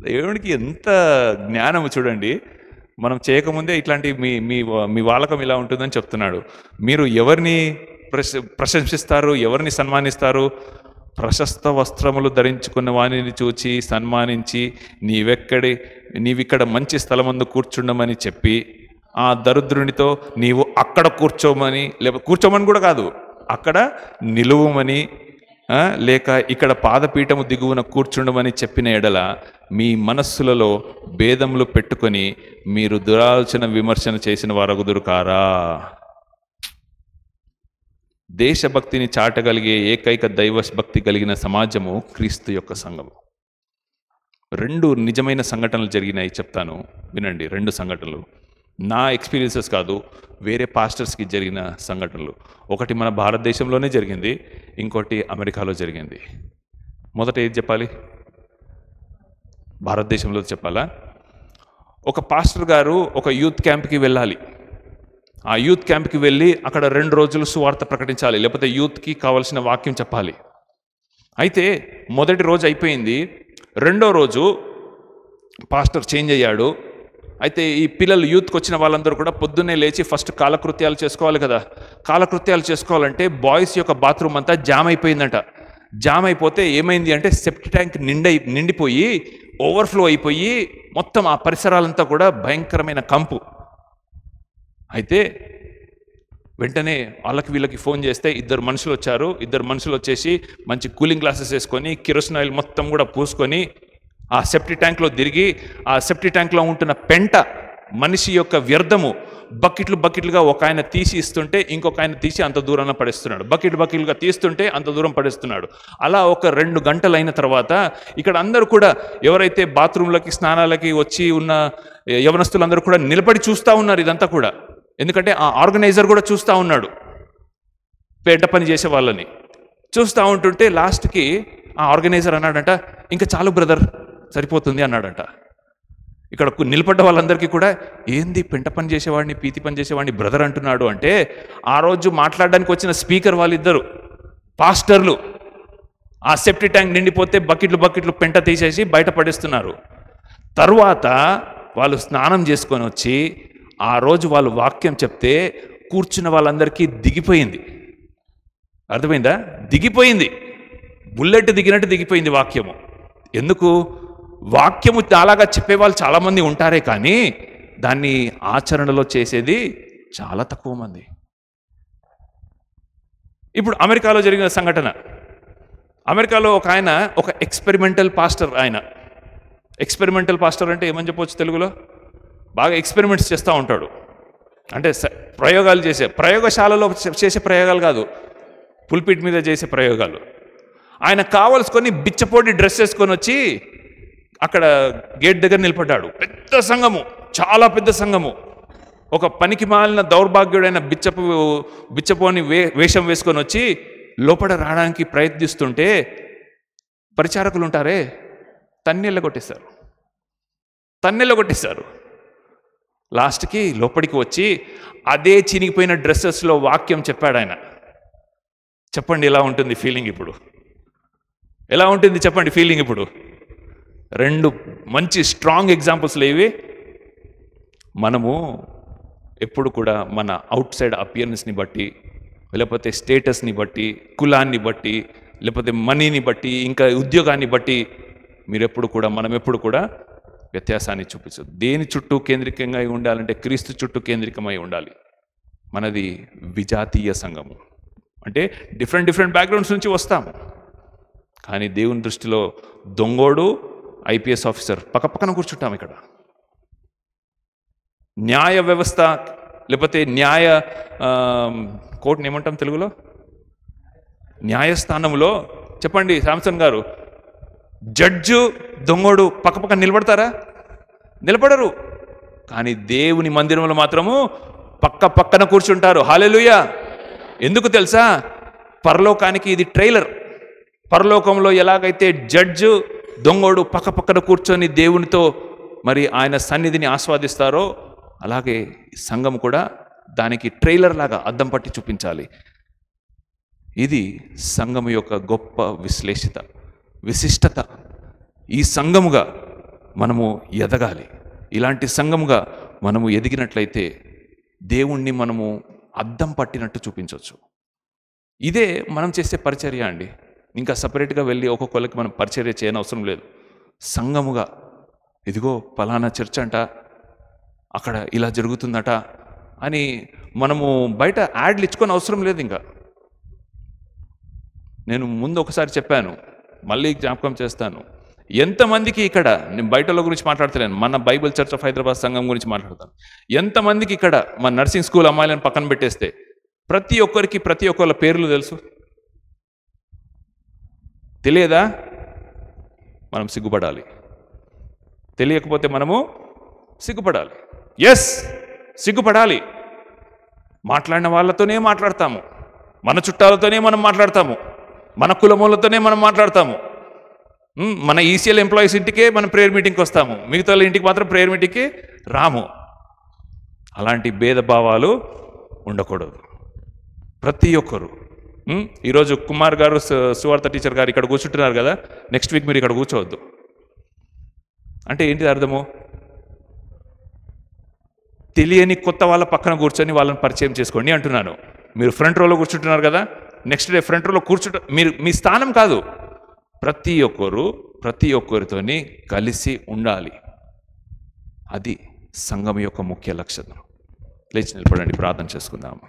దేవునికి ఎంత జ్ఞానము చూడండి. మనం చేయకముందే ఇట్లాంటి మీ వాలకం ఇలా ఉంటుందని చెప్తున్నాడు. మీరు ఎవరిని ప్రశంసిస్తారు, ఎవరిని సన్మానిస్తారు? ప్రశస్త వస్త్రములు ధరించుకున్న వాణిని చూచి సన్మానించి నీవిక్కడ మంచి స్థలమందు కూర్చుండమని చెప్పి, ఆ దరిద్రునితో నీవు అక్కడ కూర్చోమని, లేకపోతే కూర్చోమని కూడా కాదు, అక్కడ నిలువమని లేక ఇక్కడ పాదపీఠము దిగువన కూర్చుండమని చెప్పిన ఎడల మీ మనస్సులలో భేదములు పెట్టుకొని మీరు దురాలోచన విమర్శన చేసిన వారగుదురు కారా. దేశభక్తిని చాటగలిగే ఏకైక దైవభక్తి కలిగిన సమాజము క్రీస్తు యొక్క సంఘము. 2 నిజమైన సంఘటనలు జరిగినాయి, చెప్తాను వినండి. 2 సంఘటనలు నా ఎక్స్పీరియన్సెస్ కాదు, వేరే పాస్టర్స్కి జరిగిన సంఘటనలు. ఒకటి మన భారతదేశంలోనే జరిగింది, ఇంకోటి అమెరికాలో జరిగింది. మొదట ఏది చెప్పాలి? భారతదేశంలో చెప్పాలా? ఒక పాస్టర్ గారు ఒక యూత్ క్యాంప్కి వెళ్ళాలి. ఆ యూత్ క్యాంప్కి వెళ్ళి అక్కడ 2 రోజులు సువార్త ప్రకటించాలి, లేకపోతే యూత్కి కావాల్సిన వాక్యం చెప్పాలి. అయితే మొదటి రోజు అయిపోయింది, 2వ రోజు పాస్టర్ చేంజ్ అయ్యాడు. అయితే ఈ పిల్లలు యూత్కి వచ్చిన వాళ్ళందరూ కూడా పొద్దున్నే లేచి ఫస్ట్ కాలకృత్యాలు చేసుకోవాలి కదా. కాలకృత్యాలు చేసుకోవాలంటే బాయ్స్ యొక్క బాత్రూమ్ అంతా జామ్ అయిపోయిందంట. జామ్ అయిపోతే ఏమైంది అంటే సెప్టిక్ ట్యాంక్ నిండిపోయి ఓవర్ఫ్లో అయిపోయి మొత్తం ఆ పరిసరాలంతా కూడా భయంకరమైన కంపు. అయితే వెంటనే వాళ్ళకి వీళ్ళకి ఫోన్ చేస్తే 2 మనుషులు వచ్చారు. 2 మనుషులు వచ్చేసి మంచి కూలింగ్ గ్లాసెస్ వేసుకొని కిరోసిన్ ఆయిల్ మొత్తం కూడా పూసుకొని ఆ సెప్టిక్ ట్యాంక్లో తిరిగి ఆ సెప్టిక్ ట్యాంక్లో ఉంటున్న పెంట, మనిషి యొక్క వ్యర్థము బకెట్లుగా ఒక ఆయన తీసి ఇస్తుంటే ఇంకొక ఆయన తీసి అంత దూరంలో పడేస్తున్నాడు. బకెట్లుగా తీస్తుంటే అంత దూరం పడేస్తున్నాడు. అలా ఒక 2 గంటలు అయిన తర్వాత ఇక్కడ అందరూ కూడా ఎవరైతే బాత్రూంలకి స్నానాలకి వచ్చి ఉన్న యవనస్తులందరూ కూడా నిలబడి చూస్తూ ఉన్నారు ఇదంతా కూడా. ఎందుకంటే ఆ ఆర్గనైజర్ కూడా చూస్తూ ఉన్నాడు, పేట పని చేసే వాళ్ళని చూస్తూ ఉంటుంటే లాస్ట్కి ఆ ఆర్గనైజర్ అన్నాడంట, ఇంకా చాలు బ్రదర్, సరిపోతుంది అన్నాడంట. ఇక్కడ నిలబడ్డ వాళ్ళందరికీ కూడా ఏంది పెంట పని చేసేవాడిని, పీతి పని చేసేవాడిని బ్రదర్ అంటున్నాడు అంటే, ఆ రోజు మాట్లాడడానికి వచ్చిన స్పీకర్ వాళ్ళిద్దరు పాస్టర్లు ఆ సెప్టిక్ ట్యాంక్ నిండిపోతే బకెట్లు పెంట తీసేసి బయట పడేస్తున్నారు. తర్వాత వాళ్ళు స్నానం చేసుకొని వచ్చి ఆ రోజు వాళ్ళు వాక్యం చెప్తే కూర్చున్న వాళ్ళందరికీ దిగిపోయింది. అర్థమైందా? దిగిపోయింది, బుల్లెట్ దిగినట్టు దిగిపోయింది వాక్యము. ఎందుకు? వాక్యము అలాగా చెప్పేవాళ్ళు చాలామంది ఉంటారే కానీ దాన్ని ఆచరణలో చేసేది చాలా తక్కువ మంది. ఇప్పుడు అమెరికాలో జరిగిన సంఘటన. అమెరికాలో ఒక ఆయన ఒక ఎక్స్పెరిమెంటల్ పాస్టర్. ఆయన ఎక్స్పెరిమెంటల్ పాస్టర్ అంటే ఏమని చెప్పవచ్చు తెలుగులో? బాగా ఎక్స్పెరిమెంట్స్ చేస్తూ ఉంటాడు. అంటే ప్రయోగాలు చేసే, ప్రయోగశాలలో చేసే ప్రయోగాలు కాదు, పుల్పిట్ మీద చేసే ప్రయోగాలు. ఆయన కావలసుకొని బిచ్చపోటి డ్రెస్ వేసుకొని వచ్చి అక్కడ గేట్ దగ్గర నిలబడ్డాడు. పెద్ద సంఘము, చాలా పెద్ద సంఘము. ఒక పనికి మాలిన దౌర్భాగ్యుడైన బిచ్చపోని వేషం వేసుకొని వచ్చి లోపల రావడానికి ప్రయత్నిస్తుంటే పరిచారకులు ఉంటారే తన్నెళ్ళ కొట్టేశారు. లాస్ట్కి లోపలికి వచ్చి అదే చినిగిపోయిన డ్రెస్సెస్లో వాక్యం చెప్పాడు ఆయన. చెప్పండి ఎలా ఉంటుంది ఫీలింగ్ ఇప్పుడు? ఎలా ఉంటుంది చెప్పండి ఫీలింగ్ ఇప్పుడు? 2 మంచి స్ట్రాంగ్ ఎగ్జాంపుల్స్ లేవి. మనము ఎప్పుడు కూడా మన అవుట్ సైడ్ అపియరెన్స్ని బట్టి, లేకపోతే స్టేటస్ని బట్టి, కులాన్ని బట్టి, లేకపోతే మనీని బట్టి, ఇంకా ఉద్యోగాన్ని బట్టి మనం ఎప్పుడు కూడా వ్యత్యాసాన్ని చూపించదు. దేని చుట్టూ కేంద్రికంగా ఉండాలంటే క్రీస్తు చుట్టూ కేంద్రికమై ఉండాలి. మనది విజాతీయ సంఘము, అంటే డిఫరెంట్ బ్యాక్గ్రౌండ్స్ నుంచి వస్తాము. కానీ దేవుని దృష్టిలో దొంగోడు ఐపీఎస్ ఆఫీసర్ పక్కన కూర్చుంటాం. ఇక్కడ న్యాయ వ్యవస్థ లేకపోతే న్యాయ కోర్టుని ఏమంటాం తెలుగులో? న్యాయస్థానంలో చెప్పండి శాంసన్ గారు, జడ్జు దొంగోడు పక్క నిలబడతారా? నిలబడరు. కానీ దేవుని మందిరంలో మాత్రము పక్కన కూర్చుంటారు. హల్లెలూయా! ఎందుకు తెలుసా? పరలోకానికి ఇది ట్రైలర్. పరలోకంలో ఎలాగైతే జడ్జు దొంగోడు పక్కన కూర్చొని దేవునితో మరి ఆయన సన్నిధిని ఆస్వాదిస్తారో, అలాగే సంఘం కూడా దానికి ట్రైలర్ లాగా అద్దం పట్టి చూపించాలి. ఇది సంఘం యొక్క గొప్ప విశిష్టత. ఈ సంఘముగా మనము ఎదగాలి. ఇలాంటి సంఘముగా మనము ఎదిగినట్లయితే దేవుణ్ణి మనము అద్దం పట్టినట్టు చూపించవచ్చు. ఇదే మనం చేసే పరిచర్య అండి. ఇంకా సపరేట్గా వెళ్ళి ఒక్కొక్కరికి మనం పరిచర్య చేయనవసరం లేదు. సంఘముగా ఇదిగో పలానా చర్చ్ అంట, అక్కడ ఇలా జరుగుతుందట అని మనము బయట యాడ్లు ఇచ్చుకొని అవసరం లేదు. ఇంకా నేను ముందు ఒకసారి చెప్పాను, మళ్ళీ జ్ఞాపకం చేస్తాను. ఎంతమందికి ఇక్కడ, నేను బయటలో గురించి మాట్లాడతలేను, మన బైబిల్ చర్చ్ ఆఫ్ హైదరాబాద్ సంఘం గురించి మాట్లాడతాను. ఎంతమందికి ఇక్కడ మన నర్సింగ్ స్కూల్ అమ్మాయిలను పక్కన పెట్టేస్తే ప్రతి ఒక్కరికి ప్రతి ఒక్కళ్ళ పేర్లు తెలుసు? తెలియదా? మనం సిగ్గుపడాలి. తెలియకపోతే మనము సిగ్గుపడాలి. ఎస్, సిగ్గుపడాలి. మాట్లాడిన వాళ్ళతోనే మాట్లాడతాము, మన చుట్టాలతోనే మనం మాట్లాడతాము, మన కులమూలతోనే మనం మాట్లాడతాము. మన ఈసీఎల్ ఎంప్లాయీస్ ఇంటికే మనం ప్రేయర్ మీటింగ్కి వస్తాము, మిగతా వాళ్ళ ఇంటికి మాత్రం ప్రేయర్ మీటింగ్కి రాము. అలాంటి భేదభావాలు ఉండకూడదు. ప్రతి ఒక్కరు, ఈరోజు కుమార్ గారు సువార్త టీచర్ గారు ఇక్కడ కూర్చుంటున్నారు కదా, నెక్స్ట్ వీక్ మీరు ఇక్కడ కూర్చోవద్దు అంటే ఏంటిది అర్థము? తెలియని కొత్త వాళ్ళ పక్కన కూర్చొని వాళ్ళని పరిచయం చేసుకోండి అంటున్నాను. మీరు ఫ్రంట్ రోలో కూర్చుంటున్నారు కదా, నెక్స్ట్ డే ఫ్రంట్ రోలో మీరు మీ స్థానం కాదు, ప్రతి ఒక్కరితోని కలిసి ఉండాలి. అది సంఘం యొక్క ముఖ్య లక్షణం. లేచి నిలబడండి, ప్రార్థన చేసుకుందాము.